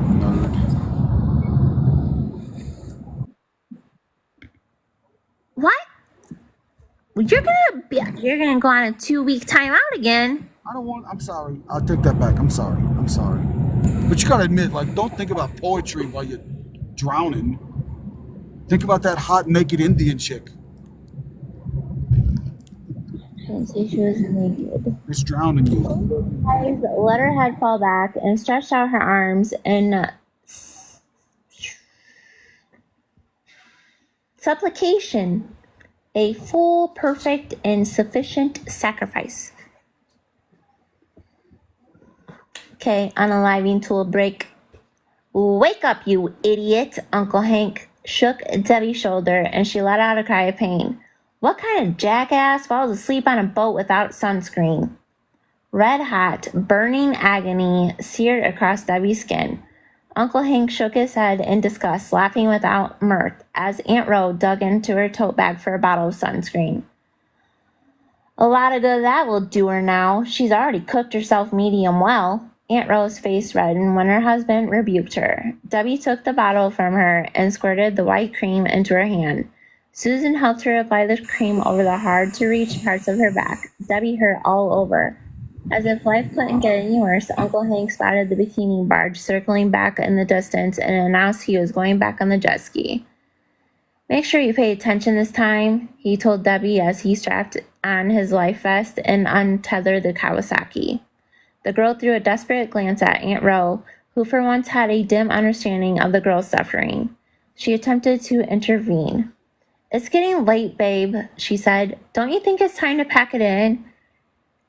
Nerd. What? You're gonna go on a 2-week timeout again. I'm sorry. I'll take that back. I'm sorry. But you gotta admit, like, don't think about poetry while you're drowning. Think about that hot, naked Indian chick. Didn't say she was naked. It's drowning you. Let her head fall back and stretched out her arms in supplication, a full, perfect, and sufficient sacrifice. Okay, unaliving tool break. Wake up, you idiot! Uncle Hank shook Debbie's shoulder and she let out a cry of pain. What kind of jackass falls asleep on a boat without sunscreen? Red hot, burning agony seared across Debbie's skin. Uncle Hank shook his head in disgust, laughing without mirth, as Aunt Ro dug into her tote bag for a bottle of sunscreen. A lot of good that will do her now. She's already cooked herself medium well. Aunt Ro's face reddened when her husband rebuked her. Debbie took the bottle from her and squirted the white cream into her hand. Susan helped her apply the cream over the hard-to-reach parts of her back. Debbie hurt all over. As if life couldn't get any worse, Uncle Hank spotted the bikini barge circling back in the distance and announced he was going back on the jet ski. Make sure you pay attention this time, he told Debbie as he strapped on his life vest and untethered the Kawasaki. The girl threw a desperate glance at Aunt Ro, who for once had a dim understanding of the girl's suffering. She attempted to intervene. It's getting late, babe, she said. Don't you think it's time to pack it in?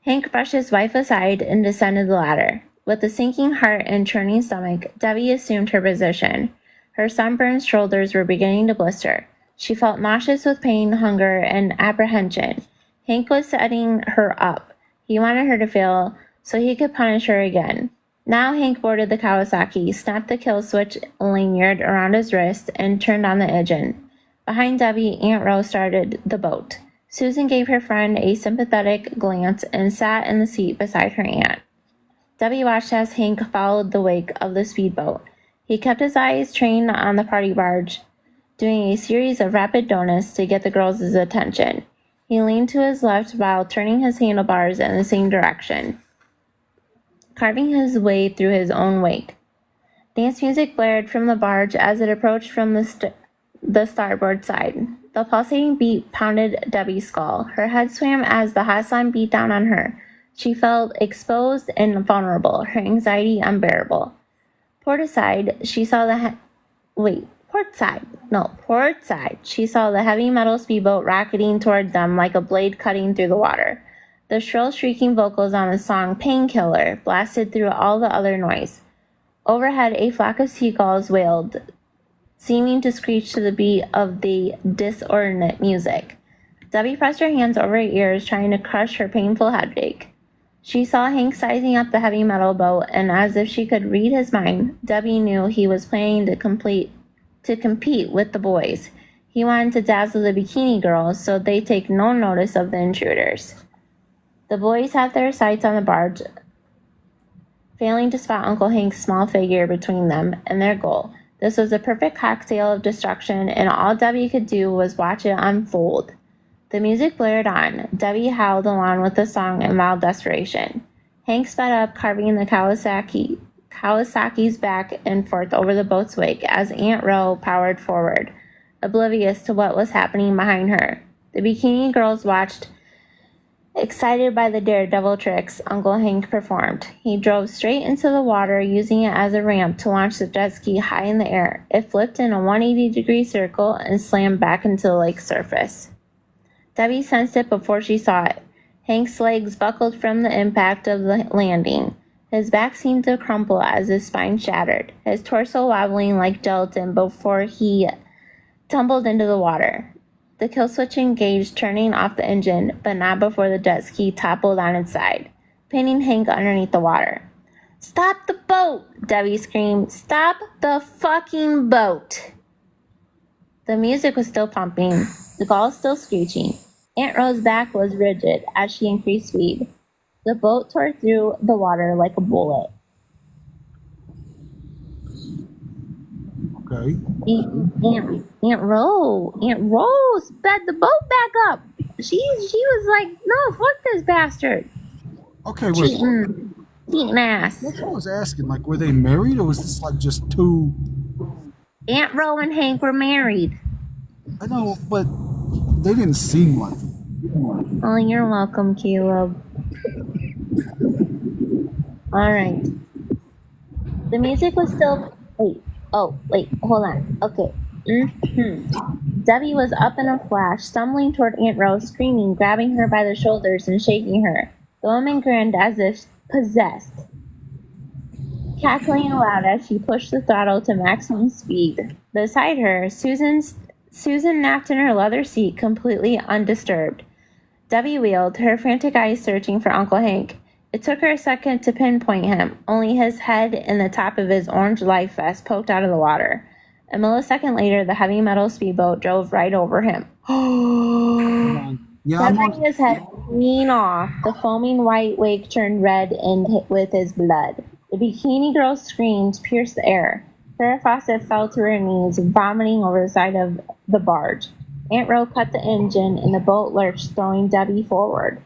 Hank brushed his wife aside and descended the ladder. With a sinking heart and churning stomach, Debbie assumed her position. Her sunburned shoulders were beginning to blister. She felt nauseous with pain, hunger, and apprehension. Hank was setting her up. He wanted her to fail so he could punish her again. Now Hank boarded the Kawasaki, snapped the kill switch lanyard around his wrist, and turned on the engine. Behind Debbie, Aunt Rose started the boat. Susan gave her friend a sympathetic glance and sat in the seat beside her aunt. Debbie watched as Hank followed the wake of the speedboat. He kept his eyes trained on the party barge, doing a series of rapid donuts to get the girls' attention. He leaned to his left while turning his handlebars in the same direction, carving his way through his own wake. Dance music blared from the barge as it approached from the starboard side. The pulsating beat pounded Debbie's skull. Her head swam as the hot sun beat down on her. She felt exposed and vulnerable, her anxiety unbearable. Port side, she saw the heavy metal speedboat rocketing toward them like a blade cutting through the water. The shrill, shrieking vocals on the song Painkiller blasted through all the other noise. Overhead, a flock of seagulls wailed, seeming to screech to the beat of the disordinate music. Debbie pressed her hands over her ears, trying to crush her painful headache. She saw Hank sizing up the heavy metal boat, and as if she could read his mind, Debbie knew he was planning to compete with the boys. He wanted to dazzle the bikini girls so they take no notice of the intruders. The boys had their sights on the barge, failing to spot Uncle Hank's small figure between them and their goal. This was a perfect cocktail of destruction, and all Debbie could do was watch it unfold. The music blared on. Debbie howled along with the song in wild desperation. Hank sped up, carving the Kawasaki's back and forth over the boat's wake as Aunt Ro powered forward, oblivious to what was happening behind her. The bikini girls watched, excited by the daredevil tricks Uncle Hank performed. He drove straight into the water, using it as a ramp to launch the jet ski high in the air. It flipped in a 180-degree circle and slammed back into the lake's surface. Debbie sensed it before she saw it. Hank's legs buckled from the impact of the landing. His back seemed to crumple as his spine shattered, his torso wobbling like gelatin before he tumbled into the water. The kill switch engaged, turning off the engine, but not before the jet ski toppled on its side, pinning Hank underneath the water. "Stop the boat!" Debbie screamed. "Stop the fucking boat!" The music was still pumping, the gulls still screeching. Aunt Rose's back was rigid as she increased speed. The boat tore through the water like a bullet. Okay. Aunt Rose sped the boat back up. She was like, "No, fuck this bastard." Okay, wait. Cheating ass. That's what I was asking. Like, were they married, or was this like just two? Aunt Ro and Hank were married. I know, but they didn't seem like it. Oh, you're welcome, Caleb. Alright. The music was still... Wait, hold on. Okay. Debbie was up in a flash, stumbling toward Aunt Rose, screaming, grabbing her by the shoulders and shaking her. The woman grinned as if possessed, cackling aloud as she pushed the throttle to maximum speed. Beside her, Susan napped in her leather seat, completely undisturbed. Debbie wheeled, her frantic eyes searching for Uncle Hank. It took her a second to pinpoint him. Only his head and the top of his orange life vest poked out of the water. A millisecond later, the heavy metal speedboat drove right over him. Severing his head clean off, the foaming white wake turned red and hit with his blood. The bikini girl's screams pierced the air. Farrah Fawcett fell to her knees, vomiting over the side of the barge. Aunt Ro cut the engine, and the boat lurched, throwing Debbie forward.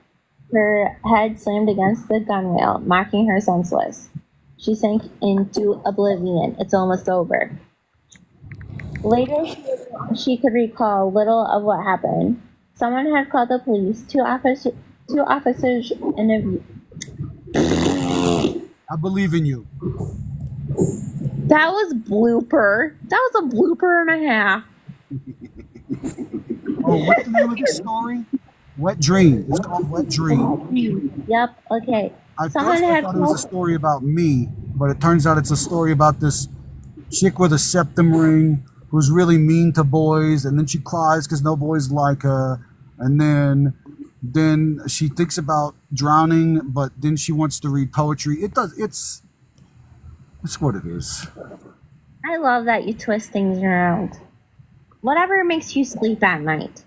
Her head slammed against the gunwale, knocking her senseless. She sank into oblivion. It's almost over. Later, she could recall little of what happened. Someone had called the police. Two officers interviewed. I believe in you. That was blooper. That was a blooper and a half. Oh, what's the name of the story? Wet Dream. It's called Wet Dream. Yep, okay. I thought it was a story about me, but it turns out it's a story about this chick with a septum ring who's really mean to boys, and then she cries because no boys like her, and then she thinks about drowning, but then she wants to read poetry. It's what it is. I love that you twist things around. Whatever makes you sleep at night.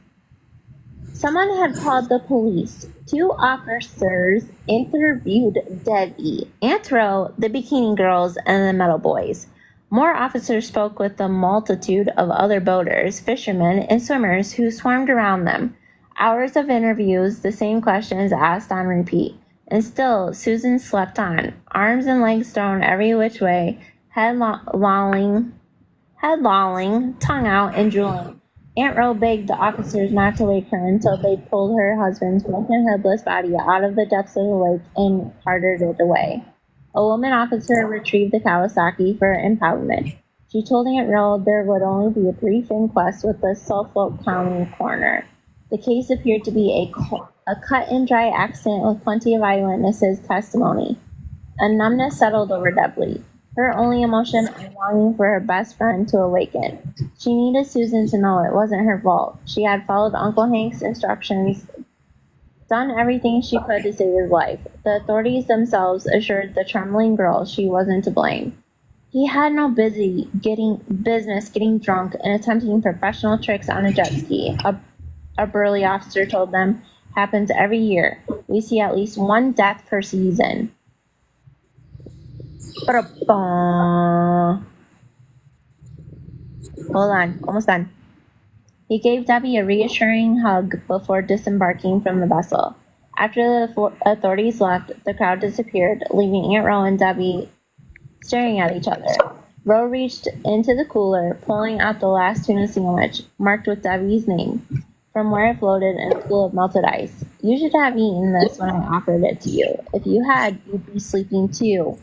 Someone had called the police. 2 officers interviewed Debbie, Aunt Ro, the bikini girls, and the metal boys. More officers spoke with the multitude of other boaters, fishermen, and swimmers who swarmed around them. Hours of interviews, the same questions asked on repeat. And still, Susan slept on, arms and legs thrown every which way, head lolling, tongue out, and drooling. Aunt Ro begged the officers not to wake her until they pulled her husband's broken, headless body out of the depths of the lake and carted it away. A woman officer retrieved the Kawasaki for impoundment. She told Aunt Ro there would only be a brief inquest with the Suffolk County coroner. The case appeared to be a cut-and-dry accident with plenty of eyewitnesses' testimony. A numbness settled over Dudley. Her only emotion was longing for her best friend to awaken. She needed Susan to know it wasn't her fault. She had followed Uncle Hank's instructions, done everything she could to save his life. The authorities themselves assured the trembling girl she wasn't to blame. He had no business getting drunk and attempting professional tricks on a jet ski, a burly officer told them. Happens every year. We see at least 1 death per season. Hold on, almost done. He gave Debbie a reassuring hug before disembarking from the vessel. After the authorities left, the crowd disappeared, leaving Aunt Ro and Debbie staring at each other. Ro reached into the cooler, pulling out the last tuna sandwich, marked with Debbie's name, from where it floated in a pool of melted ice. You should have eaten this when I offered it to you. If you had, you'd be sleeping too.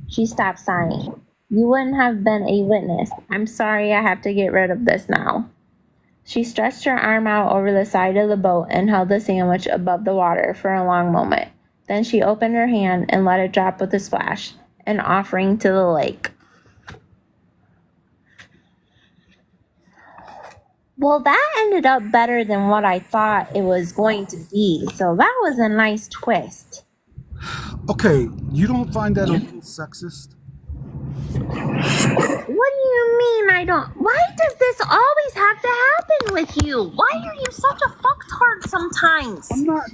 She stopped sighing. You wouldn't have been a witness. I'm sorry I have to get rid of this now. She stretched her arm out over the side of the boat and held the sandwich above the water for a long moment. Then she opened her hand and let it drop with a splash, an offering to the lake. Well, that ended up better than what I thought it was going to be, so that was a nice twist. Okay, you don't find that a little sexist? What do you mean I don't? Why does this always have to happen with you? Why are you such a fucktard sometimes? I'm not.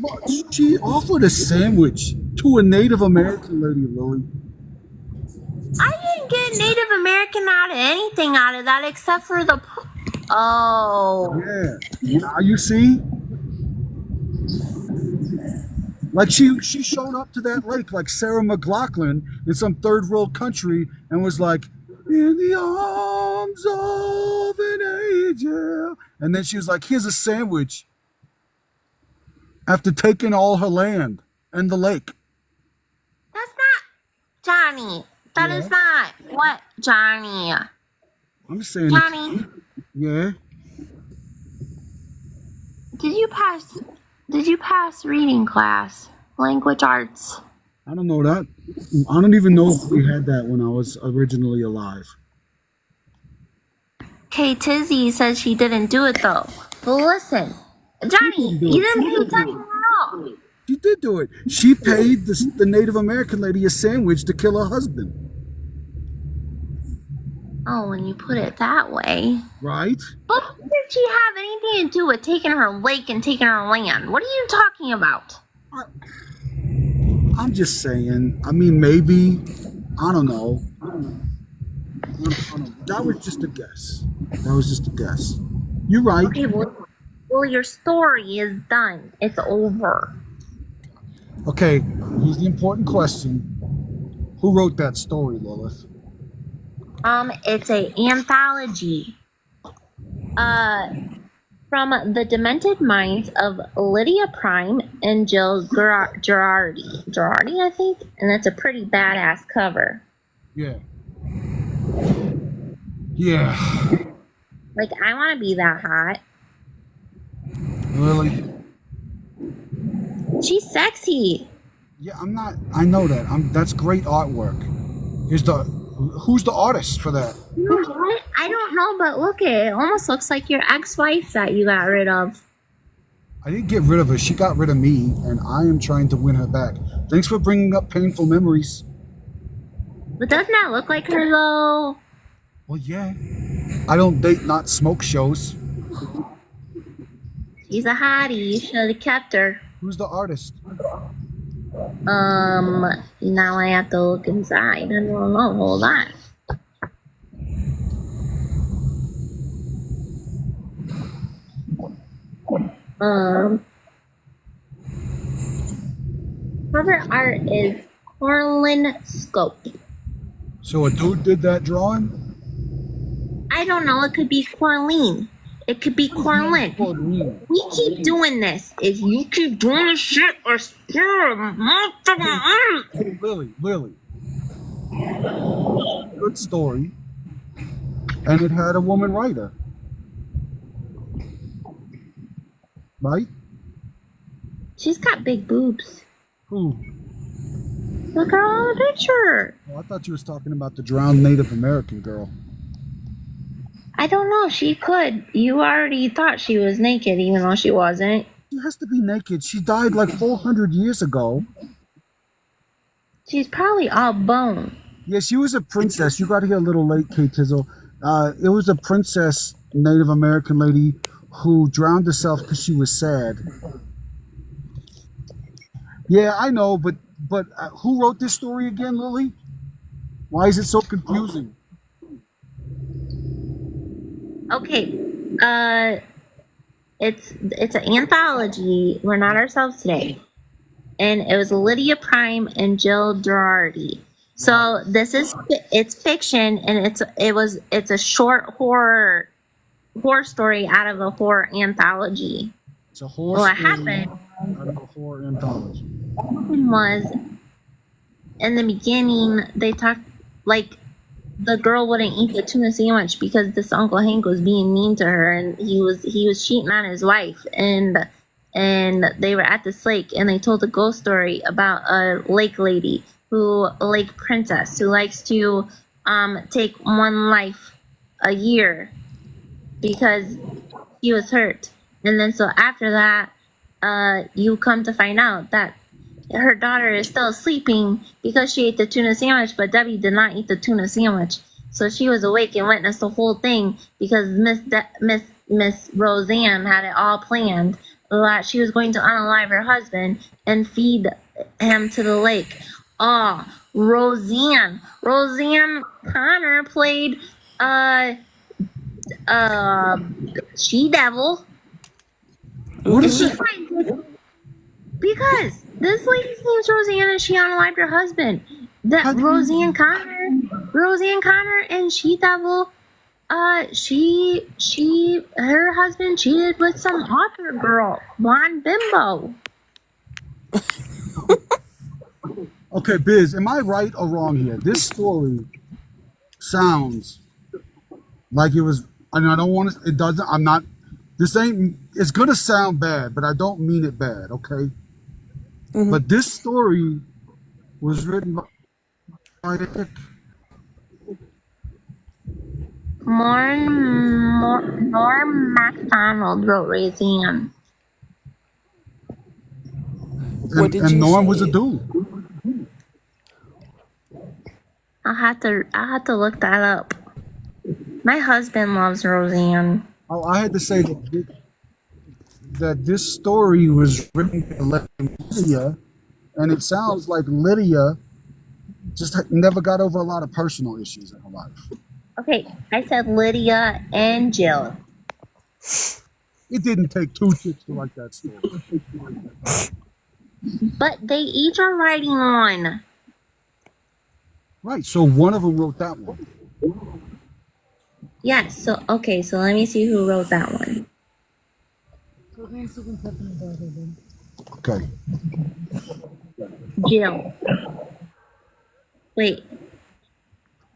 She offered a sandwich to a Native American lady, Lily. I didn't get Native American anything out of that except for the... Oh. Yeah. Now you see? Like she showed up to that lake like Sarah McLachlan in some third world country and was like, in the arms of an angel. And then she was like, here's a sandwich. After taking all her land and the lake. That's not... Johnny. That is not... What, Johnny? I'm saying... Johnny. Yeah? Did you pass reading class? Language arts? I don't know that. I don't even know if we had that when I was originally alive. Okay, Tizzy says she didn't do it though. But listen, Johnny, you didn't pay attention at all. She did do it. She paid the Native American lady a sandwich to kill her husband. Oh, when you put it that way. Right? But what did she have anything to do with taking her lake and taking her land? What are you talking about? I'm just saying. I mean, maybe. I don't know. That was just a guess. You're right. Okay, well, your story is done. It's over. Okay, here's the important question. Who wrote that story, Lilith? It's a anthology. From the demented minds of Lydia Prime and Jill Girardi. Girardi, I think? And that's a pretty badass cover. Yeah. Yeah. Like, I want to be that hot. Really? She's sexy. Yeah, I'm not. I know that. That's great artwork. Here's the Who's the artist for that? You know what? I don't know, but look, it almost looks like your ex-wife that you got rid of. I didn't get rid of her. She got rid of me, and I am trying to win her back. Thanks for bringing up painful memories. But doesn't that look like her though? Well, yeah. I don't date not smoke shows. She's a hottie. You should have kept her. Who's the artist? Now I have to look inside. I don't know. Hold on. Cover art is Corlin Scope. So a dude did that drawing? I don't know. It could be Corleen. It could be Corlin. We keep doing this. If you keep doing this shit, or Lily. Good story. And it had a woman writer. Right? She's got big boobs. Who? Look at all the picture. Oh, I thought you was talking about the drowned Native American girl. I don't know. She could. You already thought she was naked, even though she wasn't. She has to be naked. She died like 400 years ago. She's probably all bone. Yeah, she was a princess. You got here a little late, Kate Tizzle. It was a princess, Native American lady, who drowned herself because she was sad. Yeah, I know, but who wrote this story again, Lily? Why is it so confusing? Okay, it's an anthology. We're not ourselves today, and it was Lydia Prime and Jill Girardi. So it's fiction, and it's a short horror story out of a horror anthology. It's a horror What story happened out of a horror anthology. was, in the beginning, they talked like the girl wouldn't eat the tuna sandwich because this Uncle Hank was being mean to her, and he was cheating on his wife, and they were at this lake, and they told a ghost story about a lake lady a lake princess who likes to take one life a year because he was hurt. And then so after that, you come to find out that her daughter is still sleeping because she ate the tuna sandwich, but Debbie did not eat the tuna sandwich. So she was awake and witnessed the whole thing because Miss Roseanne had it all planned that she was going to unalive her husband and feed him to the lake. Oh, Roseanne Connor played She-Devil. What is it? Because this lady's name's Roseanne and she unalived her husband. Roseanne Connor and She-Devil, her husband cheated with some author girl, blonde bimbo. Okay, Biz, am I right or wrong here? This story sounds like it was, and I don't want to, it doesn't, I'm not, this ain't, it's going to sound bad, but I don't mean it bad, okay? Mm-hmm. But this story was written by Norm MacDonald wrote Roseanne. And Norm was a dude. I'll have to look that up. My husband loves Roseanne. Oh, I had to say that this story was written by Lydia, and it sounds like Lydia just never got over a lot of personal issues in her life. Okay, I said Lydia and Jill. It didn't take two chicks to write that story. But they each are writing one. Right, so one of them wrote that one. Yes, so let me see who wrote that one. Okay. Jill. Wait.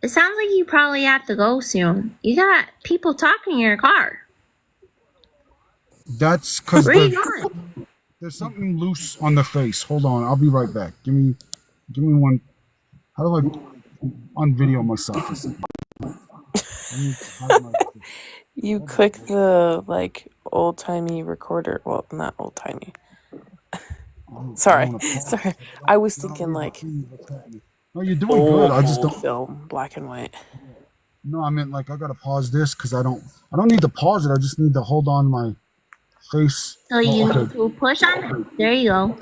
It sounds like you probably have to go soon. You got people talking in your car. That's because where are you going? There's something loose on the face. Hold on, I'll be right back. Give me one. How do I? on video myself. For a second. I need to hide my- You click the like old timey recorder. Well, not old timey. Sorry, sorry. I was thinking like No, you're doing good. I just old don't. film, black and white. No, I meant like I gotta pause this because I don't need to pause it. I just need to hold on my face. So you okay. need to push on it. There you go.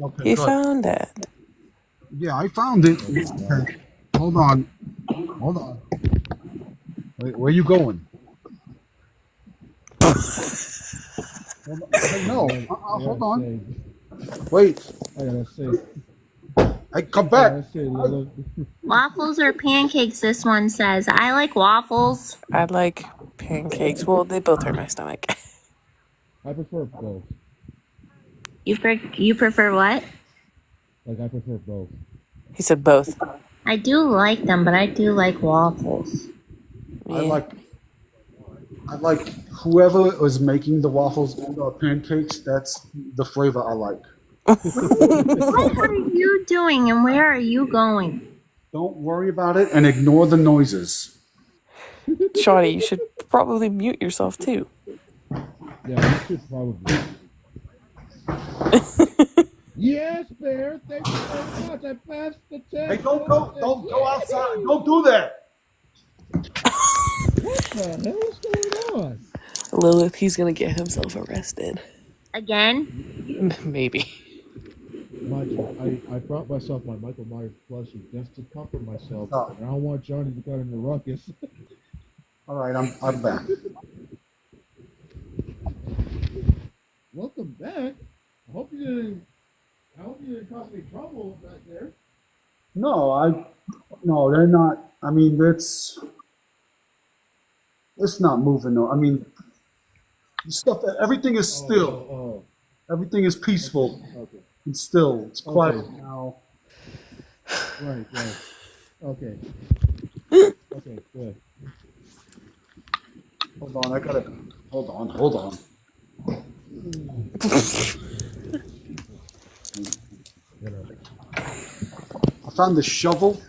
Okay, You good. found it. Yeah, I found it. Okay. Hold on. Wait, where you going? Hey, no. Hold on. Wait. I gotta say. Hey, come back. Waffles or pancakes, this one says. I like waffles. I like pancakes. Well, they both hurt my stomach. I prefer both. You prefer what? Like, I prefer both. He said both. I do like them, but I do like waffles. Yeah. I like whoever was making the waffles and the pancakes. That's the flavor I like. What are you doing and where are you going? Don't worry about it and ignore the noises. Shawty, you should probably mute yourself too. Yeah, you should probably. Yes, Bear. Thank you very much. I passed the test. Hey, don't go outside. Don't do that. What the hell is going on? Lilith, he's gonna get himself arrested. Again? Maybe. Michael, I brought myself my Michael Myers plushie just to comfort myself. Oh. And I don't want Johnny to get in the ruckus. All right, I'm back. Welcome back. I hope you didn't cause any trouble back there. No, they're not. I mean, it's not moving. No, I mean, stuff. Everything is still. Everything is peaceful Okay. and still. It's quiet Okay. now. Right. Okay. Okay, good. Hold on, I gotta. Hold on. I found the shovel.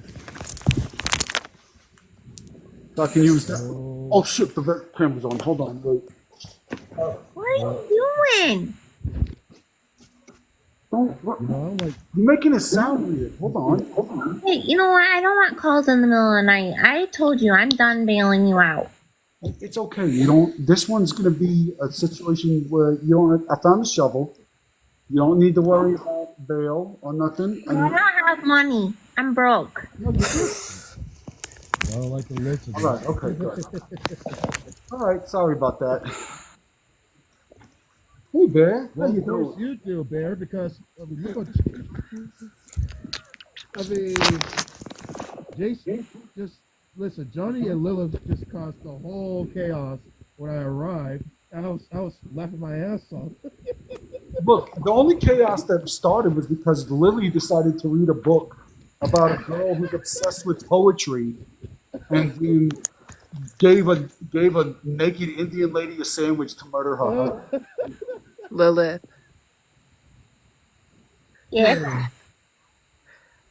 So I can use that. Oh shit, the camera's on. Hold on, wait. What are you doing? Don't. You know, I'm like, You're making it sound weird. Hold on. Hey, you know what? I don't want calls in the middle of the night. I told you I'm done bailing you out. It's okay. You don't. This one's gonna be a situation where you don't. I found the shovel. You don't need to worry about bail or nothing. I don't have money. I'm broke. I don't like the looks of All right. Okay. Good. All right. Sorry about that. Hey, Bear. How Well, you of course doing? you do, Bear, because Jason, just listen. Johnny and Lilith just caused the whole chaos when I arrived. I was laughing my ass off. Look, the only chaos that started was because Lily decided to read a book about a girl who's obsessed with poetry, and then gave a naked Indian lady a sandwich to murder her husband. Lilith, Yes.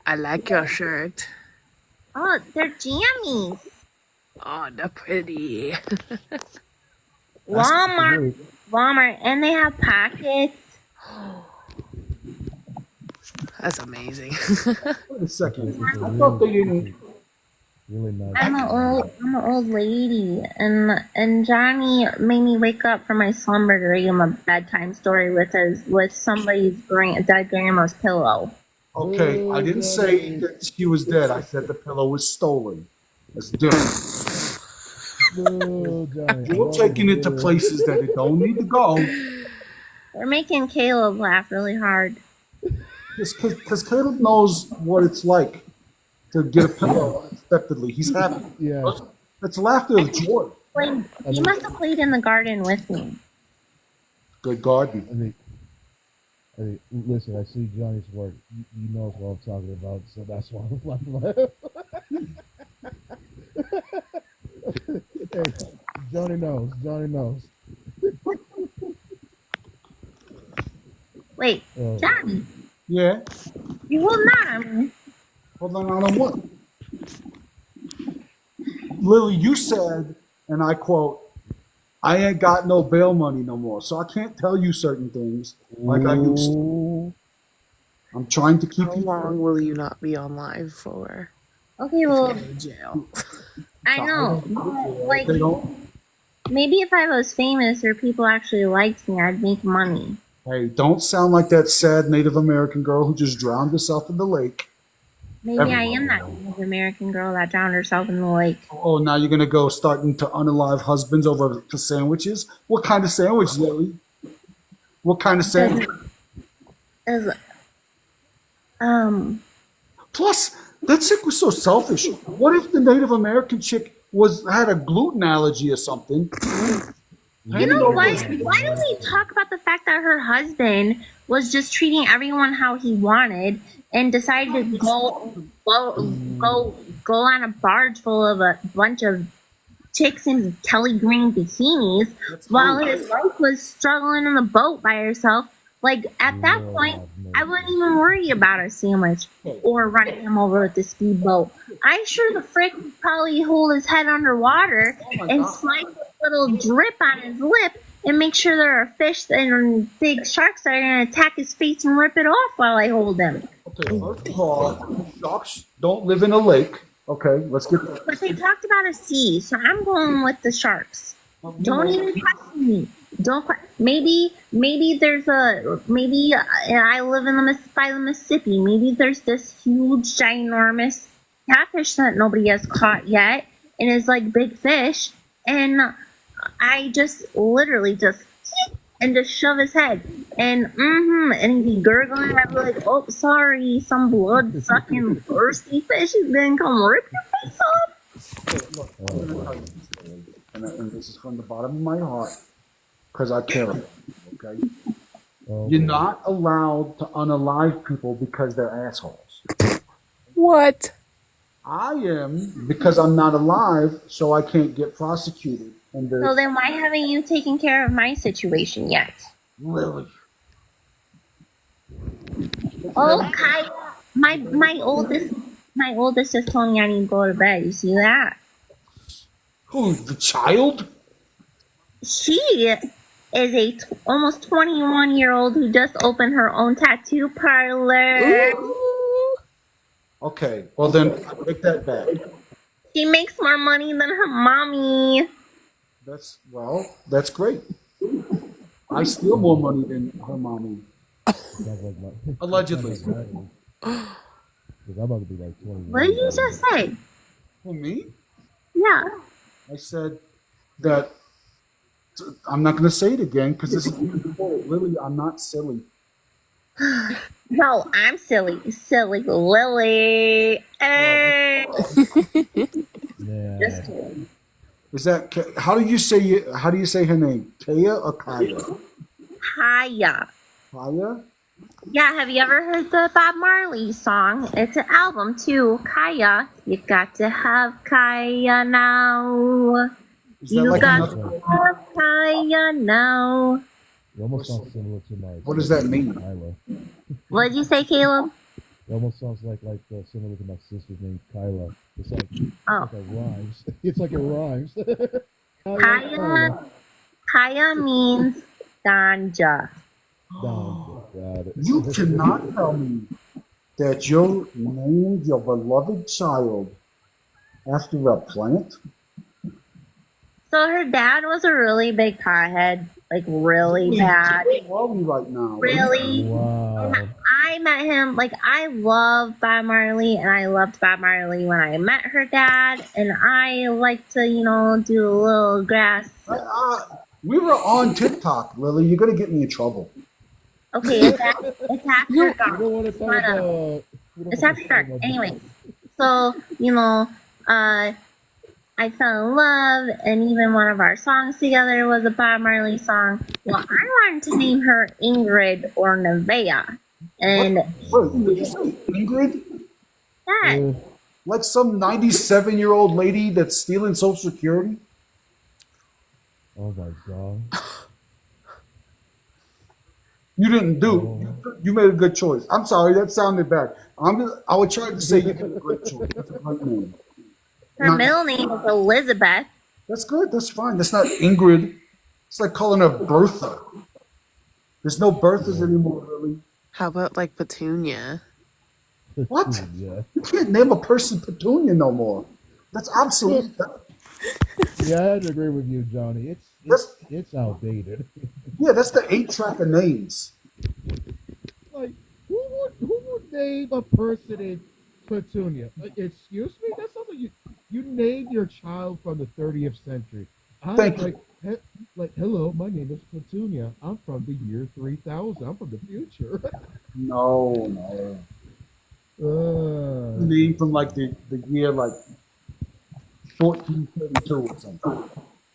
I like your shirt. Oh, they're jammies. Oh, they're pretty. Walmart, and they have pockets. That's amazing. Wait a second. I thought they didn't. Really nice. I'm an old lady, and Johnny made me wake up from my slumber to read him a bedtime story with somebody's dead grandma's pillow. Okay, I didn't say that she was dead. I said the pillow was stolen. That's different. Oh, Johnny. You're taking it to places that it don't need to go. They're making Caleb laugh really hard. Just because Caleb knows what it's like to get a pillow unexpectedly. He's happy. Yeah. It's laughter of joy. He must have played in the garden with me. Good garden. I mean, listen, I see Johnny's work. He knows what I'm talking about, so that's why I'm laughing my ass. Hey, Johnny knows. Wait, Oh. Johnny, Yeah. you will not. Hold on what? Lily, you said, and I quote, I ain't got no bail money no more, so I can't tell you certain things like I used to. Ooh. I'm trying to keep How you long will you not be on live for? Okay, well, In jail. I know. But, like, They don't. maybe if I was famous or people actually liked me, I'd make money. Hey, don't sound like that sad Native American girl who just drowned herself in the lake. Maybe I am that Native American girl that drowned herself in the lake. Oh, now you're gonna go starting to unalive husbands over to sandwiches? What kind of sandwich, Lily? What kind of sandwich? Is Plus, that chick was so selfish. What if the Native American chick had a gluten allergy or something? you know what? Why don't we talk about the fact that her husband was just treating everyone how he wanted and decided to go on a barge full of a bunch of chicks in Kelly green bikinis while his wife was struggling in the boat by herself. Like, at that point, I wouldn't even worry about a sandwich or running him over with the speedboat. I sure the frick would probably hold his head underwater and slide a little drip on his lip and make sure there are fish and big sharks that are going to attack his face and rip it off while I hold him. Okay, first of all, sharks don't live in a lake. Okay, let's get that. But they talked about a sea, so I'm going with the sharks. Don't even question me. Maybe there's maybe I live in by the Mississippi. Maybe there's this huge, ginormous catfish that nobody has caught yet, and is like big fish, and I just literally just shove his head, and he'd be gurgling. I'd be like, oh, sorry, some blood sucking thirsty fish is gonna come rip your face off. Look, I'm gonna tell you this, Lily, and this is from the bottom of my heart, because I care about you, okay? You're not allowed to unalive people because they're assholes. What? I am, because I'm not alive, so I can't get prosecuted. So then why haven't you taken care of my situation yet? Lily. Oh, Kai, my oldest just told me I need to go to bed. You see that? Who, the child? She is a almost 21-year-old who just opened her own tattoo parlor. Ooh. Okay, well then, I take that back. She makes more money than her mommy. That's great. I steal more money than her mommy. Allegedly. I'm about to be like 21. What did you just say? Who, me? Yeah. I said that I'm not going to say it again because this is Lily. I'm not silly. No, I'm silly. Silly Lily. Hey. Yeah. Just kidding. Is that how do you say her name? Kaya or Kaya? Kaya. Kaya? Yeah, have you ever heard the Bob Marley song? It's an album too. Kaya. You got to have Kaya now. You got to have Kaya now. You almost sounds similar to my. What does that mean? Kyla. What did you say, Caleb? It almost sounds like similar to my sister's name, Kyla. It's like, Oh. it rhymes. It's like it rhymes. Kaya means ganja. Got it. You cannot tell me that you named your beloved child after a plant? So her dad was a really big pothead, like really bad. Where are we right now? Really. Wow. I met him, like, I love Bob Marley, and I loved Bob Marley when I met her dad, and I like to, do a little grass. We were on TikTok, Lily. You're going to get me in trouble. Okay, it's after dark. We don't want to talk about. It's after dark. Anyway, so, I fell in love, and even one of our songs together was a Bob Marley song. Well, I wanted to name her Ingrid or Nevaeh. And Wait, did you say Ingrid? that, Like some 97-year-old lady that's stealing Social Security? Oh my god. You didn't do. You made a good choice. I'm sorry, that sounded bad. I would try to say you made a great choice. That's a great name. Her Not- middle name is Elizabeth. That's good. That's fine. That's not Ingrid. It's like calling her Bertha. There's no Berthas anymore, really. How about like Petunia? What? Yeah. You can't name a person Petunia no more. That's obsolete. Yeah, I had to agree with you, Johnny. It's outdated. Yeah, that's the 8-track of names. Like, who would name a person in Petunia? Like, excuse me, that's something you named your child from the 30th century. Thank you. Like, hello, my name is Petunia. I'm from the year 3000. I'm from the future. No. Name from like the year like 1432 or something.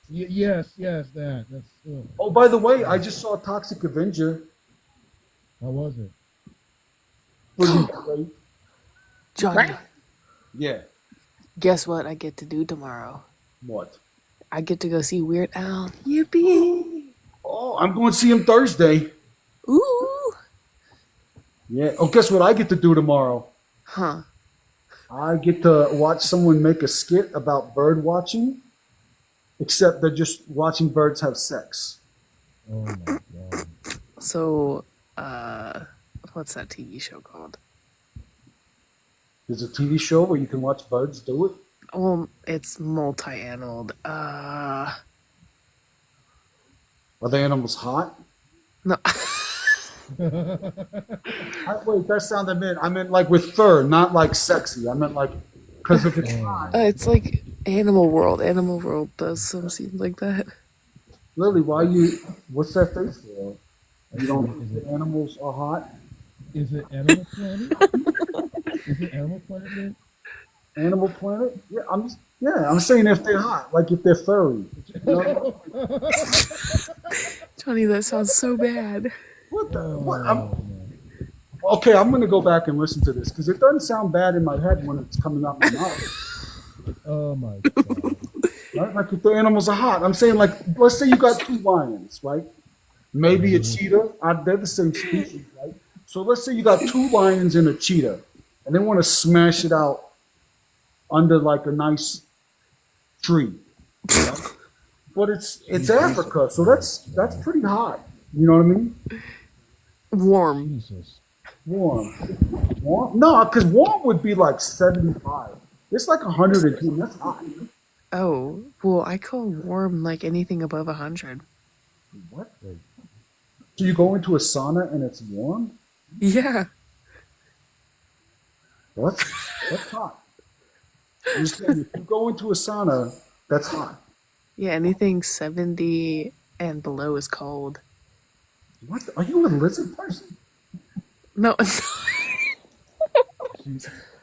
Yes, that's. Oh, by the way, I just saw Toxic Avenger. How was it? Pretty great. Johnny, What? Yeah. guess what I get to do tomorrow? What? I get to go see Weird Al. Yippee! Oh, I'm going to see him Thursday. Ooh! Yeah. Oh, guess what I get to do tomorrow? Huh. I get to watch someone make a skit about bird watching, except they're just watching birds have sex. Oh my god. So, what's that TV show called? There's a TV show where you can watch birds do it. Well, it's multi-animaled. Are the animals hot? No. Wait, that sounded I meant like with fur, not like sexy. I meant like because of its hot. It's like Animal World. Animal World does some scenes like that. Lily, what's that face for? You don't think the animals are hot? Is it Animal Planet? Is it Animal Planet? Man? Animal Planet? Yeah, I'm saying if they're hot, like if they're furry. You know? Johnny, that sounds so bad. What the? What? Man. Okay, I'm gonna go back and listen to this because it doesn't sound bad in my head when it's coming out my mouth. Oh my god. Right? Like if the animals are hot, I'm saying like let's say you got 2 lions, right? Maybe a cheetah. They're the same species, right? So let's say you got 2 lions and a cheetah, and they want to smash it out under like a nice tree. Right? But it's Africa, so that's pretty hot. You know what I mean? Warm. Jesus. Warm? No, because warm would be like 75. It's like 102. That's hot. Oh, well, I call warm like anything above 100. What? So you go into a sauna and it's warm? Yeah. That's hot. I'm just saying, if you go into a sauna, that's hot. Yeah, anything 70 and below is cold. What? Are you a lizard person? No.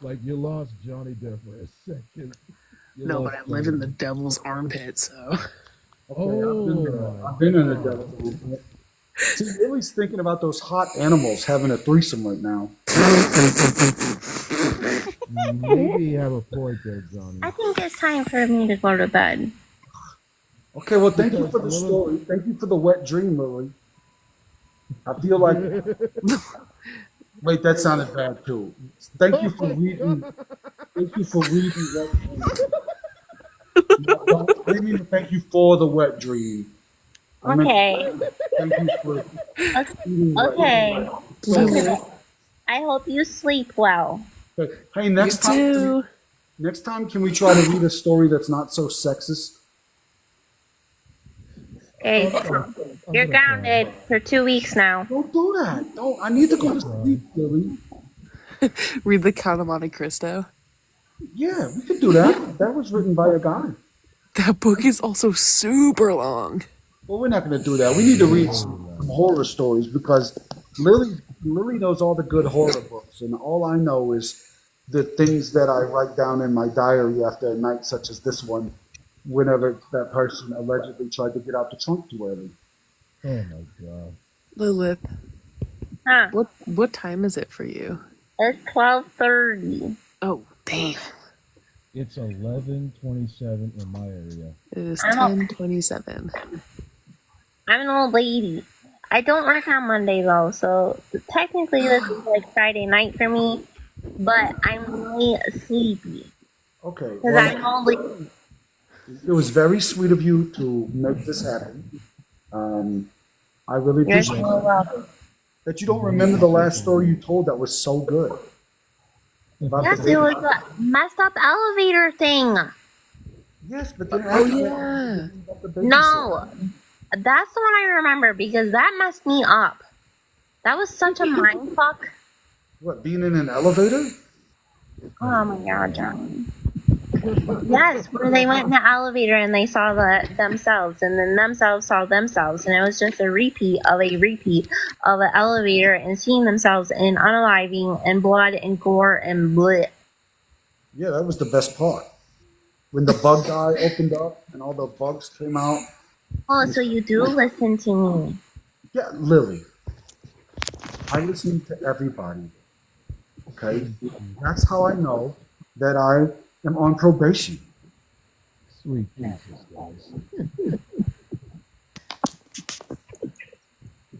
Like you lost Johnny there for a second. No, but I live in the devil's armpit, so. Okay, I've been in a devil's armpit. See, Lily's thinking about those hot animals having a threesome right now. Maybe you have a point there, Johnny. I think it's time for me to go to bed. Okay, well, thank you for the story. Thank you for the wet dream, Lily. I feel like... Wait, that sounded bad, too. Thank you for reading... Thank you for reading wet dream. I didn't mean to thank you for the wet dream. Okay. Thank you for reading wet Okay. Lily. I hope you sleep well. dream. Hey, next time, can we try to read a story that's not so sexist? Hey, you're grounded for 2 weeks now. Don't do that. Don't. I need to go to sleep, Lily. Read the Count of Monte Cristo. Yeah, we could do that. That was written by a guy. That book is also super long. Well, we're not going to do that. We need to read some horror stories because Lily knows all the good horror books, and all I know is the things that I write down in my diary after a night such as this one, whenever that person allegedly tried to get out the trunk too early. Oh my god. Lilith, Huh? what time is it for you? It's 12:30. Oh, damn. It's 11:27 in my area. It is I'm up. 10:27. I'm an old lady. I don't work on Monday though, so technically this is like Friday night for me. But I'm really sleepy. Okay. Because Well, I'm only. it was very sweet of you to make this happen. I really You're appreciate so it. welcome. That you don't remember the last story you told that was so good. About Yes, the it baby. was a messed up elevator thing. Yes, but then Oh after yeah. that, about the babysitter. No, that's the one I remember because that messed me up. That was such a mind fuck. What, being in an elevator? Oh my god, John. Yes, where they went in the elevator and they saw themselves, and then themselves saw themselves, and it was just a repeat of an elevator and seeing themselves in unaliving and blood and gore and bleh. Yeah, that was the best part. When the bug guy opened up and all the bugs came out. Oh, so you do listen to me. Yeah, Lily. I listen to everybody. Okay? That's how I know that I am on probation. Sweet Jesus, guys.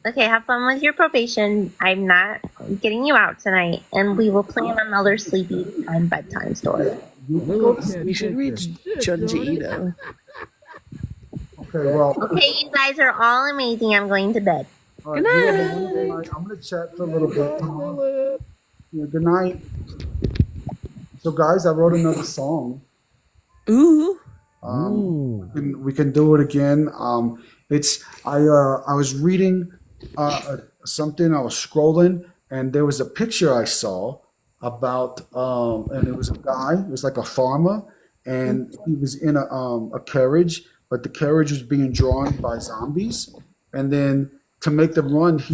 Okay, have fun with your probation. I'm not getting you out tonight, and we will plan another sleepy time bedtime story. We should read Junji Ito. Okay, well. Okay, you guys are all amazing. I'm going to bed. All right, you have a wonderful night. I'm going to chat for a little bit. Yeah, good night. So, guys, I wrote another song. Ooh. We can do it again. I was reading something. I was scrolling, and there was a picture I saw about, and it was a guy. It was like a farmer, and he was in a carriage, but the carriage was being drawn by zombies, and then to make them run, he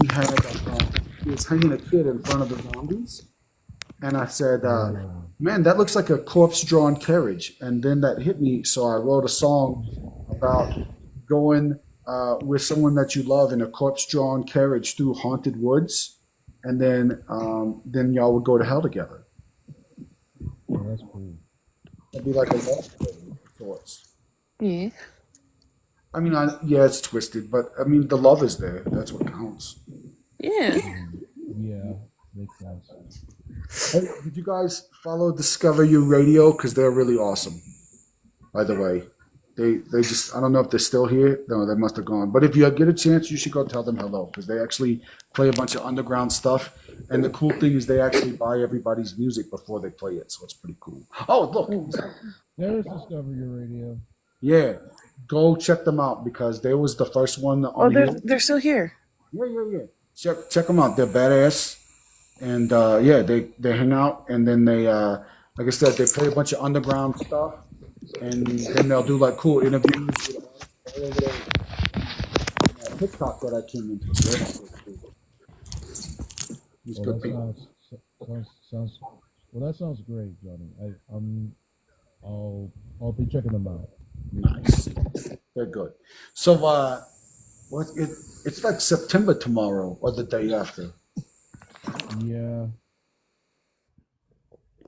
was hanging a kid in front of the zombies. And I said, man, that looks like a corpse-drawn carriage. And then that hit me, so I wrote a song about going with someone that you love in a corpse-drawn carriage through haunted woods, and then y'all would go to hell together. Oh, that's cool. It'd be like a love story of sorts. Yeah. I mean, yeah, it's twisted, but I mean, the love is there. That's what counts. Yeah. Yeah, makes sense. Hey, did you guys follow Discover You Radio? Because they're really awesome. By the way, they just, I don't know if they're still here. No, they must have gone. But if you get a chance, you should go tell them hello, because they actually play a bunch of underground stuff. And the cool thing is they actually buy everybody's music before they play it, so it's pretty cool. Oh, look. There's Discover Your Radio. Yeah, go check them out, because they was the first one on Oh, here. they're still here. Yeah. Check them out. They're badass. And yeah, they hang out, and then they, like I said, they play a bunch of underground stuff, and then they'll do like cool interviews with all over TikTok that I came into. So that's really cool. These good people. Sounds well. That sounds great, Johnny. I'll be checking them out. Nice. They're good. So it's like September tomorrow or the day after. Yeah.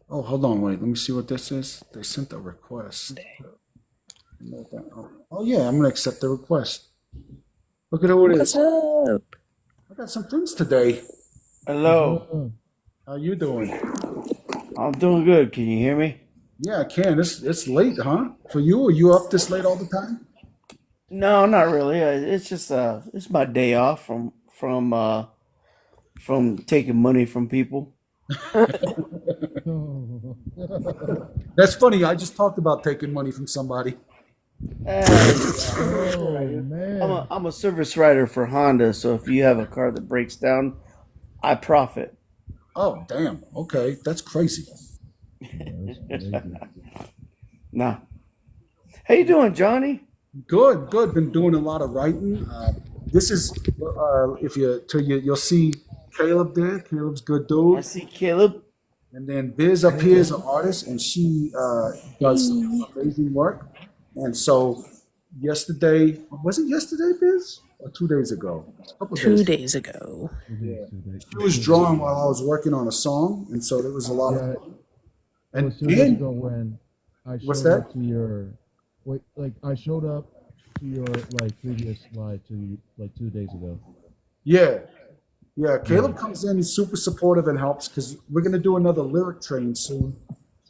Oh, hold on, wait. Let me see what this is. They sent a request. Oh yeah, I'm gonna accept the request. Look at who it is. What's up? I got some friends today. Hello. How you doing? I'm doing good. Can you hear me? Yeah, I can. It's late, huh? For you? Are you up this late all the time? No, not really. It's just it's my day off from taking money from people. That's funny. I just talked about taking money from somebody. Oh man. I'm a service writer for Honda, so if you have a car that breaks down, I profit. Oh, damn. Okay, that's crazy. That's crazy. Nah. How you doing, Johnny? Good. Been doing a lot of writing. This is if you'll see Caleb there. Caleb's a good I dude. see Caleb. And then Biz up here is an artist, and she does some amazing work. And so yesterday, was it yesterday, Biz? Or 2 days ago? A couple 2 days. days ago. Yeah. She was drawing while I was working on a song, and so there was a lot of fun. It was 2 days And ago when I What's showed that? up to your I showed up to your previous live to 2 days ago. yeah, Caleb comes in. He's super supportive and helps, because we're gonna do another lyric train soon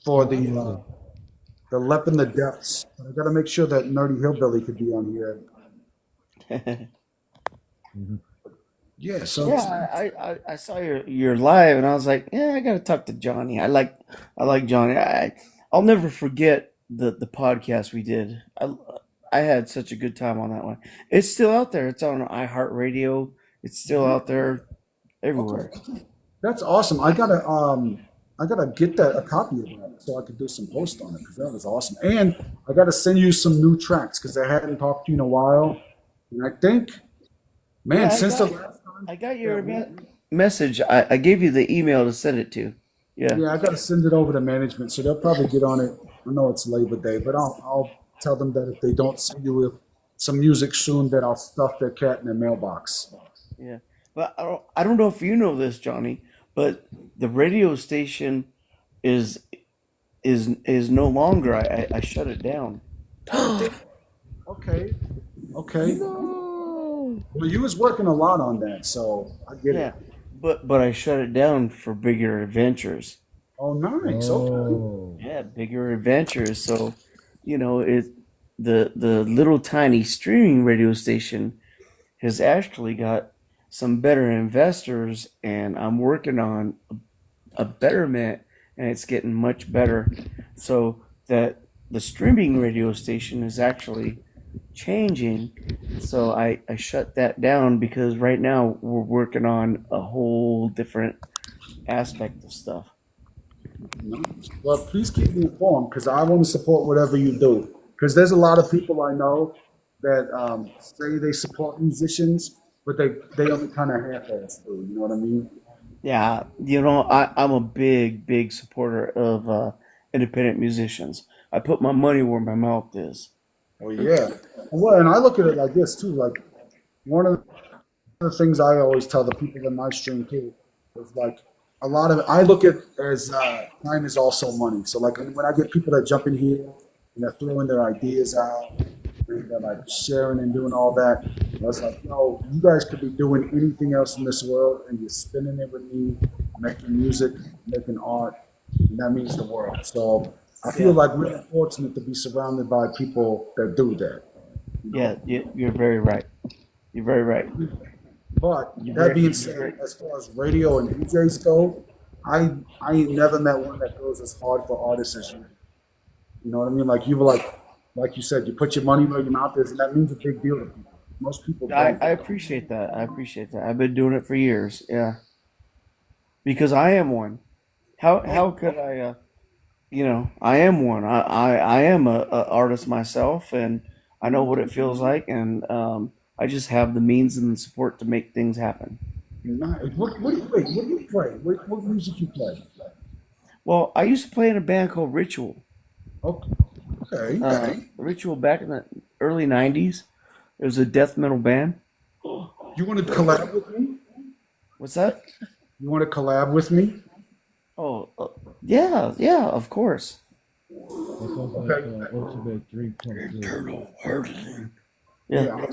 for the the Lep in the Depths. But I got to make sure that Nerdy Hillbilly could be on here. Yeah, so Yeah, I saw your live, and I was like, yeah, I gotta talk to Johnny. I like Johnny. I'll never forget the podcast we did. I had such a good time on that one. It's still out there. It's on iHeartRadio. It's still out there everywhere. okay. That's awesome. I gotta get that a copy of that so I could do some post on it because that was awesome. And I gotta send you some new tracks because I hadn't talked to you in a while. And I think, man, Yeah, since the last time I got that your we, message. I gave you the email to send it to. Yeah, yeah, I gotta send it over to management, so they'll probably get on it. I know it's Labor Day, but I'll tell them that if they don't send you with some music soon, that I'll stuff their cat in their mailbox. yeah. But I don't know if you know this, Johnny, but the radio station is is no longer. I shut it down. Oh, damn. Okay, okay. No. Well, you was working a lot on that, so I get it. Yeah, but I shut it down for bigger adventures. Oh, nice. Okay. Oh. Yeah, bigger adventures. So, it the little tiny streaming radio station has actually got some better investors, and I'm working on a betterment, and it's getting much better. So that the streaming radio station is actually changing. So I shut that down because right now we're working on a whole different aspect of stuff. Nice. Well, please keep me informed because I want to support whatever you do. Because there's a lot of people I know that say they support musicians, but they only kind of half-ass do. You know what I mean? Yeah, I'm a big supporter of independent musicians. I put my money where my mouth is. Oh yeah. Well, and I look at it like this too. Like one of the things I always tell the people in my stream too is like a lot of it, I look at as time is also money. So like when I get people that jump in here and they're throwing their ideas out and they're like sharing and doing all that, I was like, yo, you guys could be doing anything else in this world and you're spinning it with me, making music, making art, and that means the world. So I feel Yeah, like we're fortunate to be surrounded by people that do that. You yeah, know? you're very right. You're very right. But You're that very, being you're very said, as far as radio and DJs go, I ain't never met one that goes as hard for artists as you. You know what I mean? Like you were like you said, you put your money where your mouth is, and that means a big deal to people. Most people don't. I appreciate that. I appreciate that. I've been doing it for years. Yeah, because I am one. How could I? I am one. I am a artist myself, and I know what it feels like, and I just have the means and the support to make things happen. Nice. Wait, what do you play? What music you play? Well, I used to play in a band called Ritual. Okay, okay. Ritual back in the early '90s. It was a death metal band. You want to collab with me? What's that? You want to collab with me? Oh, yeah, yeah, of course. That sounds like Okay. ultimate dream come true. Yeah, Yeah,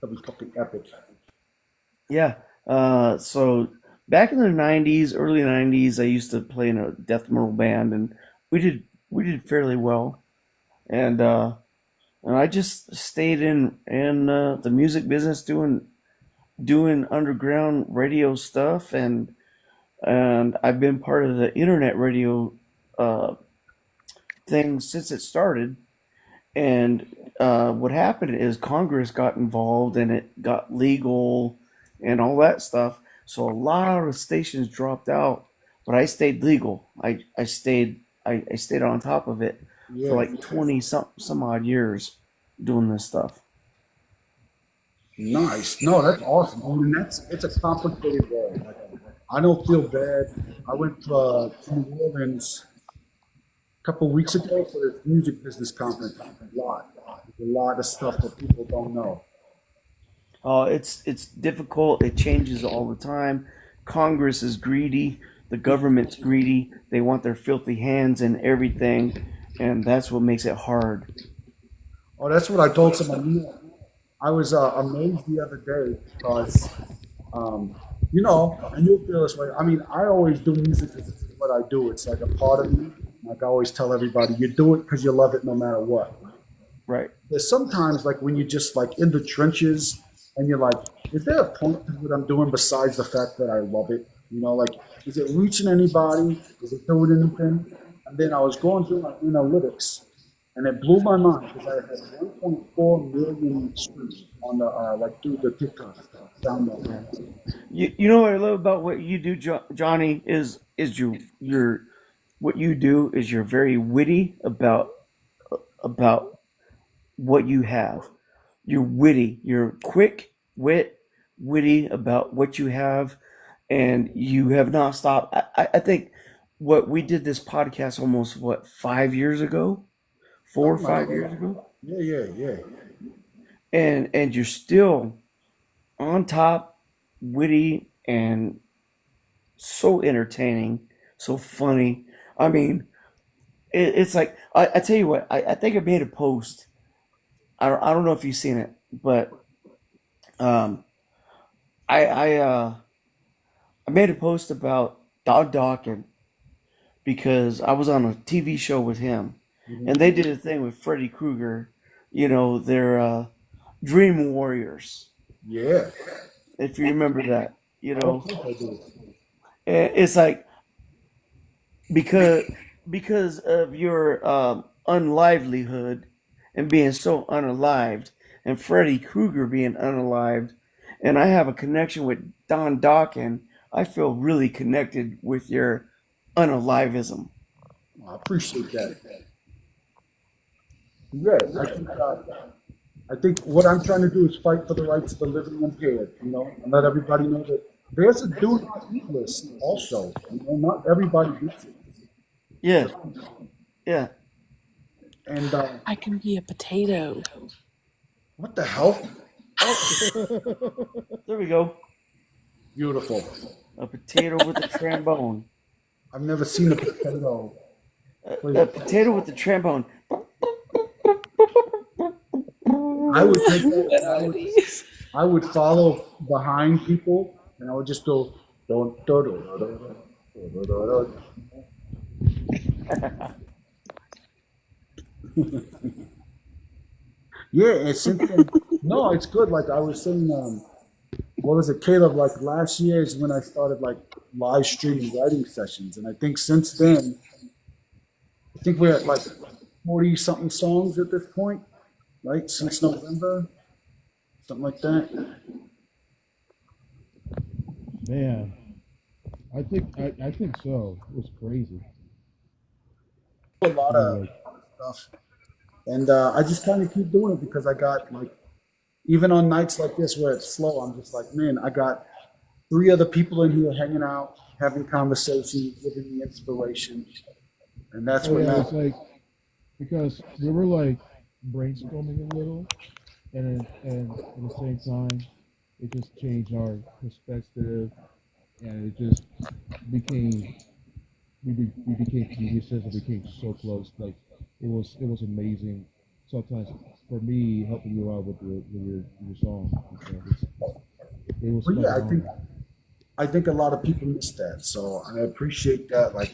that'd be fucking epic. yeah. So back in the '90s, early '90s, I used to play in a death metal band, and we did fairly well. And I just stayed in the music business, doing underground radio stuff, and I've been part of the internet radio uh, thing since it started. And what happened is Congress got involved and it got legal and all that stuff. So a lot of stations dropped out, but I stayed legal. I stayed on top of it for Yeah, like 20 some odd years doing this stuff. nice. No, that's awesome. I mean, it's a complicated world. Like, I don't feel bad. I went to New Orleans a couple weeks ago for this music business conference. A lot of stuff that people don't know. It's difficult. It changes all the time. Congress is greedy. The government's greedy. They want their filthy hands in everything, and that's what makes it hard. Oh, that's what I told someone. I was amazed the other day because, and you'll feel this way. I mean, I always do music because this is what I do. It's like a part of me. Like I always tell everybody, you do it because you love it no matter what. Right. There's sometimes like when you're just like in the trenches and you're like, is there a point to what I'm doing besides the fact that I love it? You know, like, is it reaching anybody? Is it doing anything? And then I was going through my analytics and it blew my mind because I had 1.4 million streams on the, like through the TikTok stuff, download. You know what I love about what you do, Johnny, is your what you do is you're very witty about what you have. You're witty. You're quick witty about what you have, and you have not stopped. I think what we did this podcast almost 5 years ago, 4 or 5 years ago, Yeah. and you're still on top, witty, and so entertaining, so funny. I mean, it's like I tell you what. I think I made a post. I don't know if you've seen it, but um, I made a post about Don Dawkins because I was on a TV show with him, and they did a thing with Freddy Krueger. You know, their Dream Warriors. Yeah. If you remember that, you Of know, course I do. it's like because of your unlivelihood and being so unalived, and Freddy Krueger being unalived, and I have a connection with Don Dawkins. I feel really connected with your unalivism. I appreciate that. Yeah, I think what I'm trying to do is fight for the rights of the living impaired, you know, and let everybody know that there's a do not eat list also. You know, not everybody gets it. Yeah, yeah. And I can be a potato. what the hell? There we go. Beautiful. A potato with a trombone. I've never seen a potato. A potato with a trombone. I would take that. I would follow behind people, and I would just go. Yeah, it's interesting. No, it's good. Like I was saying, what was it, Caleb? Like last year is when I started like live streaming writing sessions, and I think since then, I think we're at like 40 something songs at this point, right? Since November, something like that. Man, I think so. It was crazy. A lot of Like, stuff, and I just kind of keep doing it because I got like, even on nights like this where it's slow, I'm just like, man, I got 3 other people in here hanging out, having conversations, giving me inspiration, and that's oh what yeah, it's matters. like because we were like brainstorming a little, and at the same time, it just changed our perspective, and it just became we became so close. Like it was amazing. Sometimes for me, helping you out with your song and stuff, it was But like yeah, an I think honor. I think a lot of people miss that, so I appreciate that. Like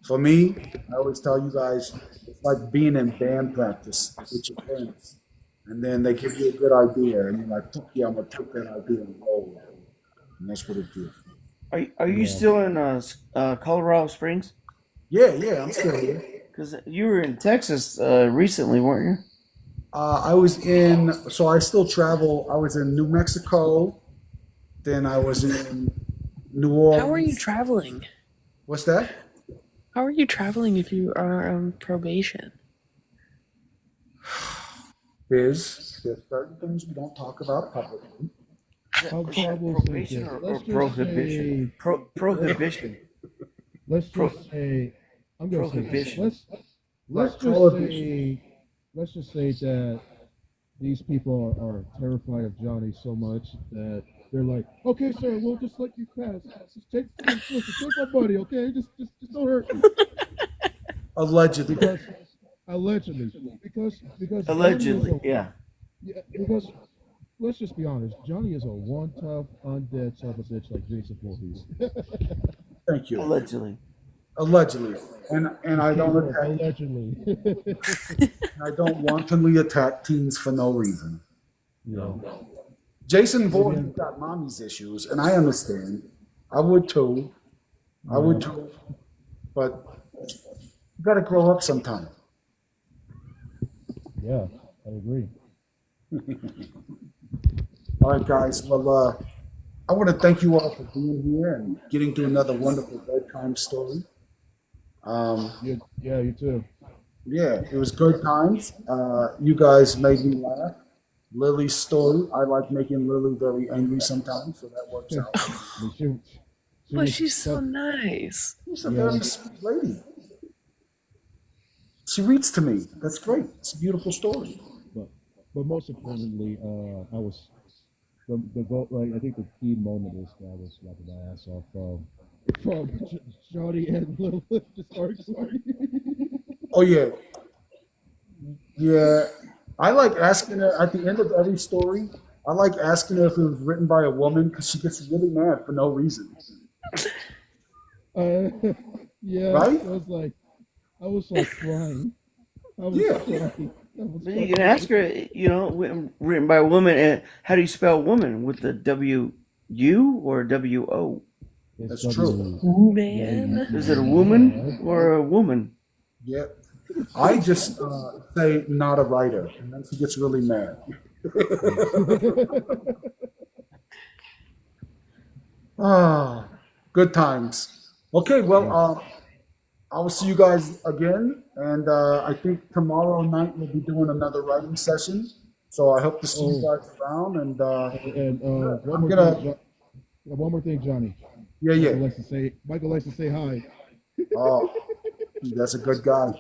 for me, I always tell you guys, it's like being in band practice with your friends, and then they give you a good idea, and you're like, "Fuck yeah, I'm gonna take that idea and roll with it." And that's what it is. Are you Yeah. still in Colorado Springs? Yeah, I'm still here. Because you were in Texas recently, weren't you? I was in, so I still travel. I was in New Mexico, then I was in New How are you Orleans. traveling? What's that? How are you traveling if you are on probation? There's certain things we don't talk about publicly. Is that We'll say probation this. or prohibition? Prohibition. Let's Pro, just say I'm gonna say this. prohibition. Let's Like just prohibition. say let's just say that these people are terrified of Johnny so much that they're like, okay, sir, we'll just let you pass. Just listen, take my money, okay? Just don't hurt me. Allegedly. Because allegedly, because Johnny is Allegedly, a yeah. yeah, because let's just be honest, Johnny is a one tough undead son of a bitch like Jason Voorhees. Thank you. Allegedly. Allegedly. And I don't attack. Allegedly. I don't wantonly attack teens for no reason. Yeah. Jason Voorhees got mommy's issues, and I understand. I would too. I would too. But you got to grow up sometime. Yeah, I agree. All right, guys. Well, I want to thank you all for being here and getting to another wonderful bedtime story. Yeah, you too. Yeah, it was good times. You guys made me laugh. Lily's story. I like making Lily very angry sometimes, so that works out. But she's so nice. She's a very sweet lady. She reads to me. That's great. It's a beautiful story. But most importantly, I was the vote. Like I think the key moment is that I was laughing my ass off from Johnny and Lilith just arguing. Oh yeah, yeah. I like asking her at the end of every story. I like asking her if it was written by a woman because she gets really mad for no reason. Yeah, right? I was like crying. You can ask her, written by a woman, and how do you spell woman? With the W-U or W-O? That's true. Man. Is it a woman or a woman? Yeah. I just say not a writer, and then she gets really mad. Good times. Okay, well, I will see you guys again, and I think tomorrow night we'll be doing another writing session. So I hope to see you guys around. And one more thing, Johnny. Yeah. Michael likes to say hi. Oh, that's a good guy.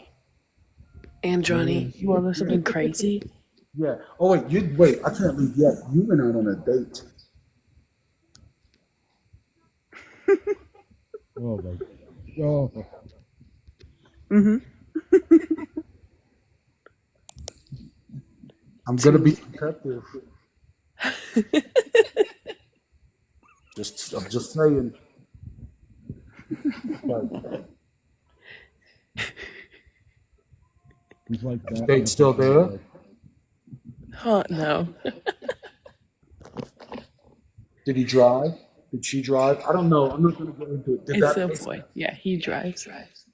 And Johnny, you want to know something crazy? Yeah. Oh wait, I can't leave yet. You went out on a date. Oh my. Oh. I'm gonna be protective. I'm just saying. He's like that. Date's still there? No. Did he drive? Did she drive? I don't know. I'm not gonna get into it. It's a boy. Yeah, he drives.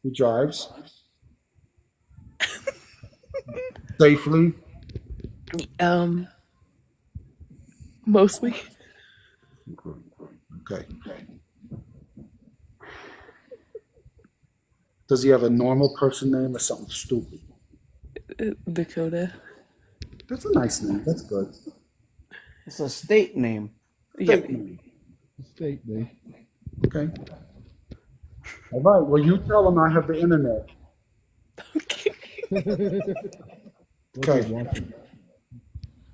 He drives. Safely. Mostly. Okay. Does he have a normal person name or something stupid? Dakota. That's a nice name. That's good. It's a state name. Yep. State name. Okay. All right. Well, you tell him I have the internet. Okay. Okay.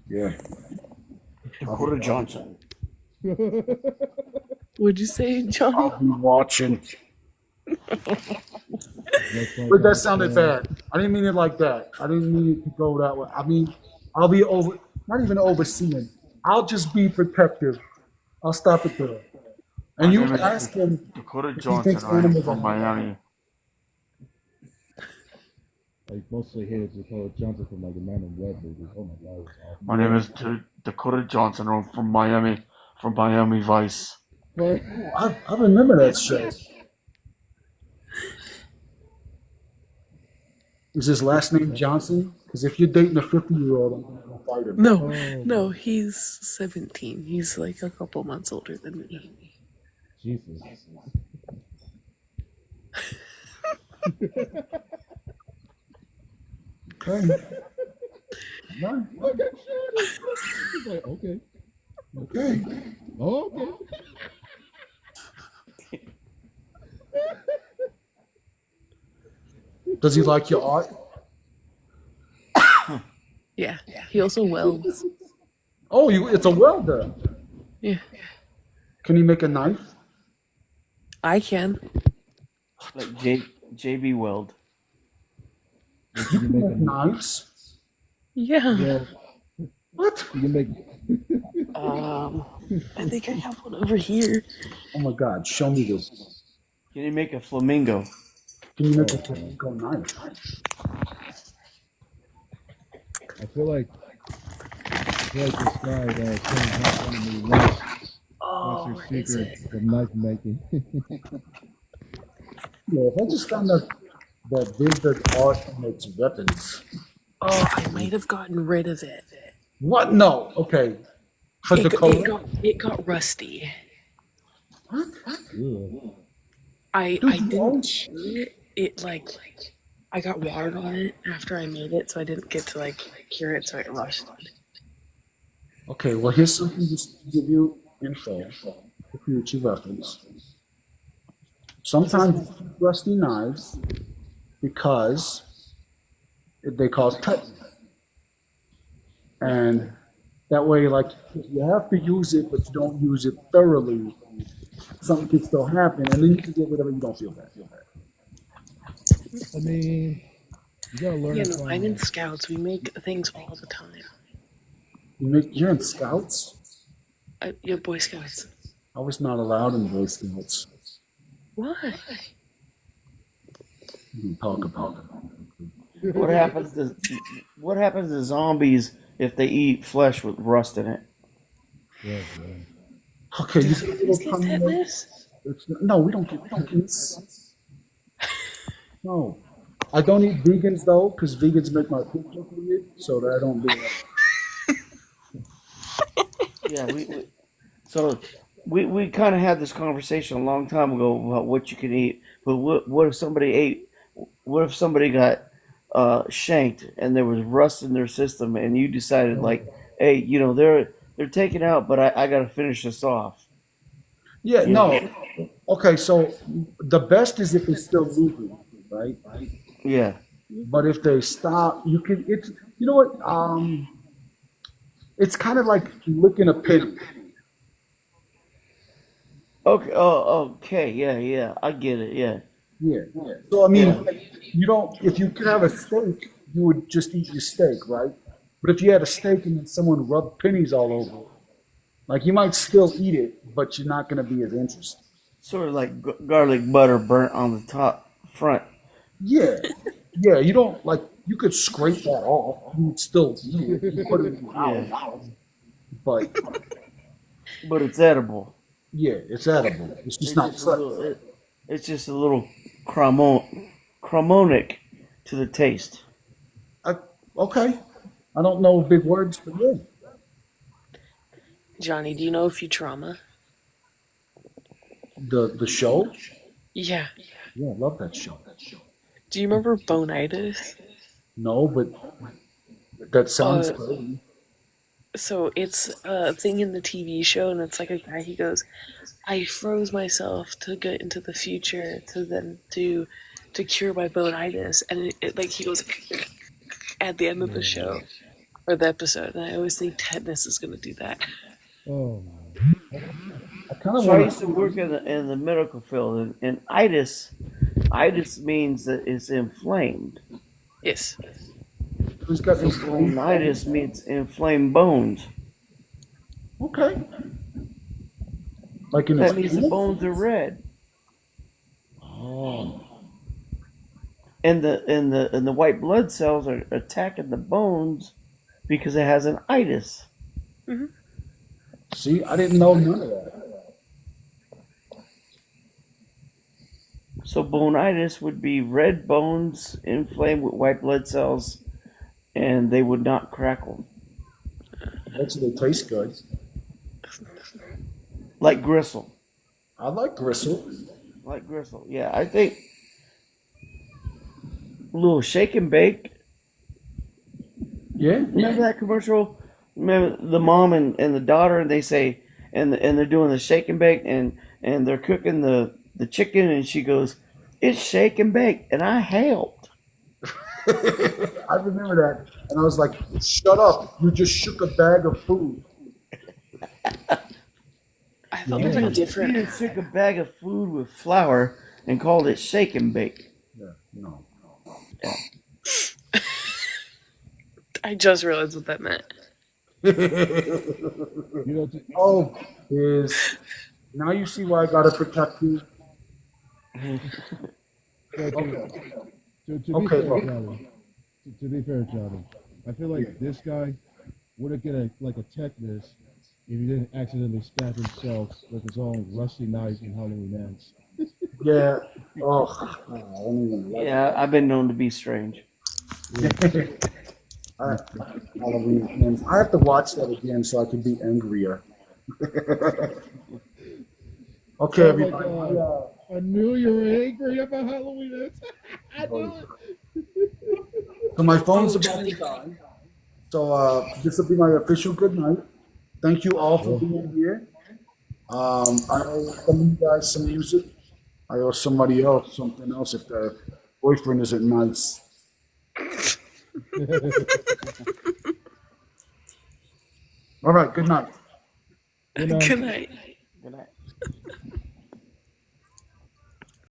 Yeah. Dakota Johnson. Would you say, Johnny? I'll be watching. But that sounded bad. I didn't mean it like that. I didn't mean it to go that way. I mean, I'll be not even overseeing. I'll just be protective. I'll stop it there. And you ask him. Dakota if he Johnson, thinks I'm animals from are- Miami. Like mostly hated Dakota Johnson from like the Man in Red movie. Oh my god, it was awful. My name is Dakota Johnson. I'm from Miami Vice. I remember that show. Is his last name Johnson? Because if you're dating a 50-year-old, I'm going to fight him. No, he's 17. He's like a couple months older than me. Jesus. Okay. No. He's like, okay. Okay. Oh, okay. Does he like your art? Yeah. He also welds. Oh, it's a welder. Yeah. Can he make a knife? I can. Like JB Weld. You can make knives? Yeah. Yeah. What? You can make. I think I have one over here. Oh my God! Show me this. Can you make a flamingo? Can you make a flamenco knife? I feel like this guy that came help me once Oh, your what is secret it? of knife making. Yeah, if I just found out that Viv does art and makes weapons. Oh, I might have gotten rid of it. What? No. Okay. For Dakota? It got rusty. What? Yeah. I Dude, you didn't own cure it. It like I got water on it after I made it, so I didn't get to like cure it, so it rusted. Okay, well, here's something just to give you info for future reference. Sometimes you keep rusty knives because they cause tetanus. And that way, like, you have to use it, but you don't use it thoroughly. Something can still happen, and then you can get whatever you don't feel bad. I mean, you gotta learn Yeah, to no, find I'm in scouts. We make things all the time. You're in Scouts? You're Boy Scouts. I was not allowed in Boy Scouts. Why? We can talk about it. What happens to zombies if they eat flesh with rust in it? Yeah. Okay, Do you zombies get tetanus? No, we don't get tetanus. No. I don't eat vegans, though, because vegans make my poop look weird, so that I don't do that. Yeah, we kind of had this conversation a long time ago about what you can eat. But what if somebody ate? What if somebody got shanked and there was rust in their system, and you decided like, hey, they're taken out, but I got to finish this off. Yeah, You no. know? Okay, so the best is if it's still moving, right? Yeah. But if they stop, it's, you know what? It's kind of like licking a penny. Okay. Oh, okay. Yeah. I get it. Yeah. Yeah. So, I mean, Yeah. like, if you could have a steak, you would just eat your steak, right? But if you had a steak and then someone rubbed pennies all over it, like, you might still eat it, but you're not going to be as interested. Sort of like garlic butter burnt on the top front. Yeah. Yeah, you don't, like, you could scrape that off. You would still eat it. You put it in your Yeah. mouth. But, But it's edible. yeah, it's edible. It's just not fresh. It's just a little chromonic to the taste. Okay. I don't know big words, but yeah. Johnny, do you know Futurama? The show? Yeah. Yeah, I love that show. Do you remember Bonitis? No, but that sounds Uh, crazy. So it's a thing in the TV show, and it's like a guy. He goes, "I froze myself to get into the future to cure my bonitis," and like he goes at the end of the show or the episode. And I always think tetanus is going to do that. Oh, I kind of So I want used to work in the medical field, and itis means that it's inflamed. Yes. Who's got So these? bonitis means inflamed bones. Okay. Like in That means the its bones are red, Oh. and the white blood cells are attacking the bones because it has an itis. See, I didn't know none of that. So bonitis would be red bones inflamed with white blood cells, and they would not crackle Actually, they taste good. like gristle. I like gristle. Like gristle, yeah. I think a little shake and bake. Yeah. Remember that commercial? Remember the mom and the daughter, and they say, and they're doing the shake and bake, and they're cooking the chicken, and she goes, "It's shake and bake," and I helped. I remember that, and I was like, "Shut up! You just shook a bag of food." I thought there was a You different. just took a bag of food with flour and called it shake and bake. Yeah. No. I just realized what that meant. you know, Oh, is now you see why I gotta protect you. No, to be Okay, fair, look. Johnny. To be fair, Johnny, I feel like this guy wouldn't get a tetanus if he didn't accidentally stab himself with his own rusty knife in Halloween Ends. Yeah. Oh, I don't even like Yeah, I've been known to be strange. that. Halloween ends. I have to watch that again so I can be angrier. Okay, Oh my everybody. god! I knew you were angry about Halloween Ends. I knew it. So my phone's about to die. So this will be my official good night. Thank you all for being here. I owe some of you guys some music. I owe somebody else something else if their boyfriend isn't nice. All right, good night. Good night. Good night.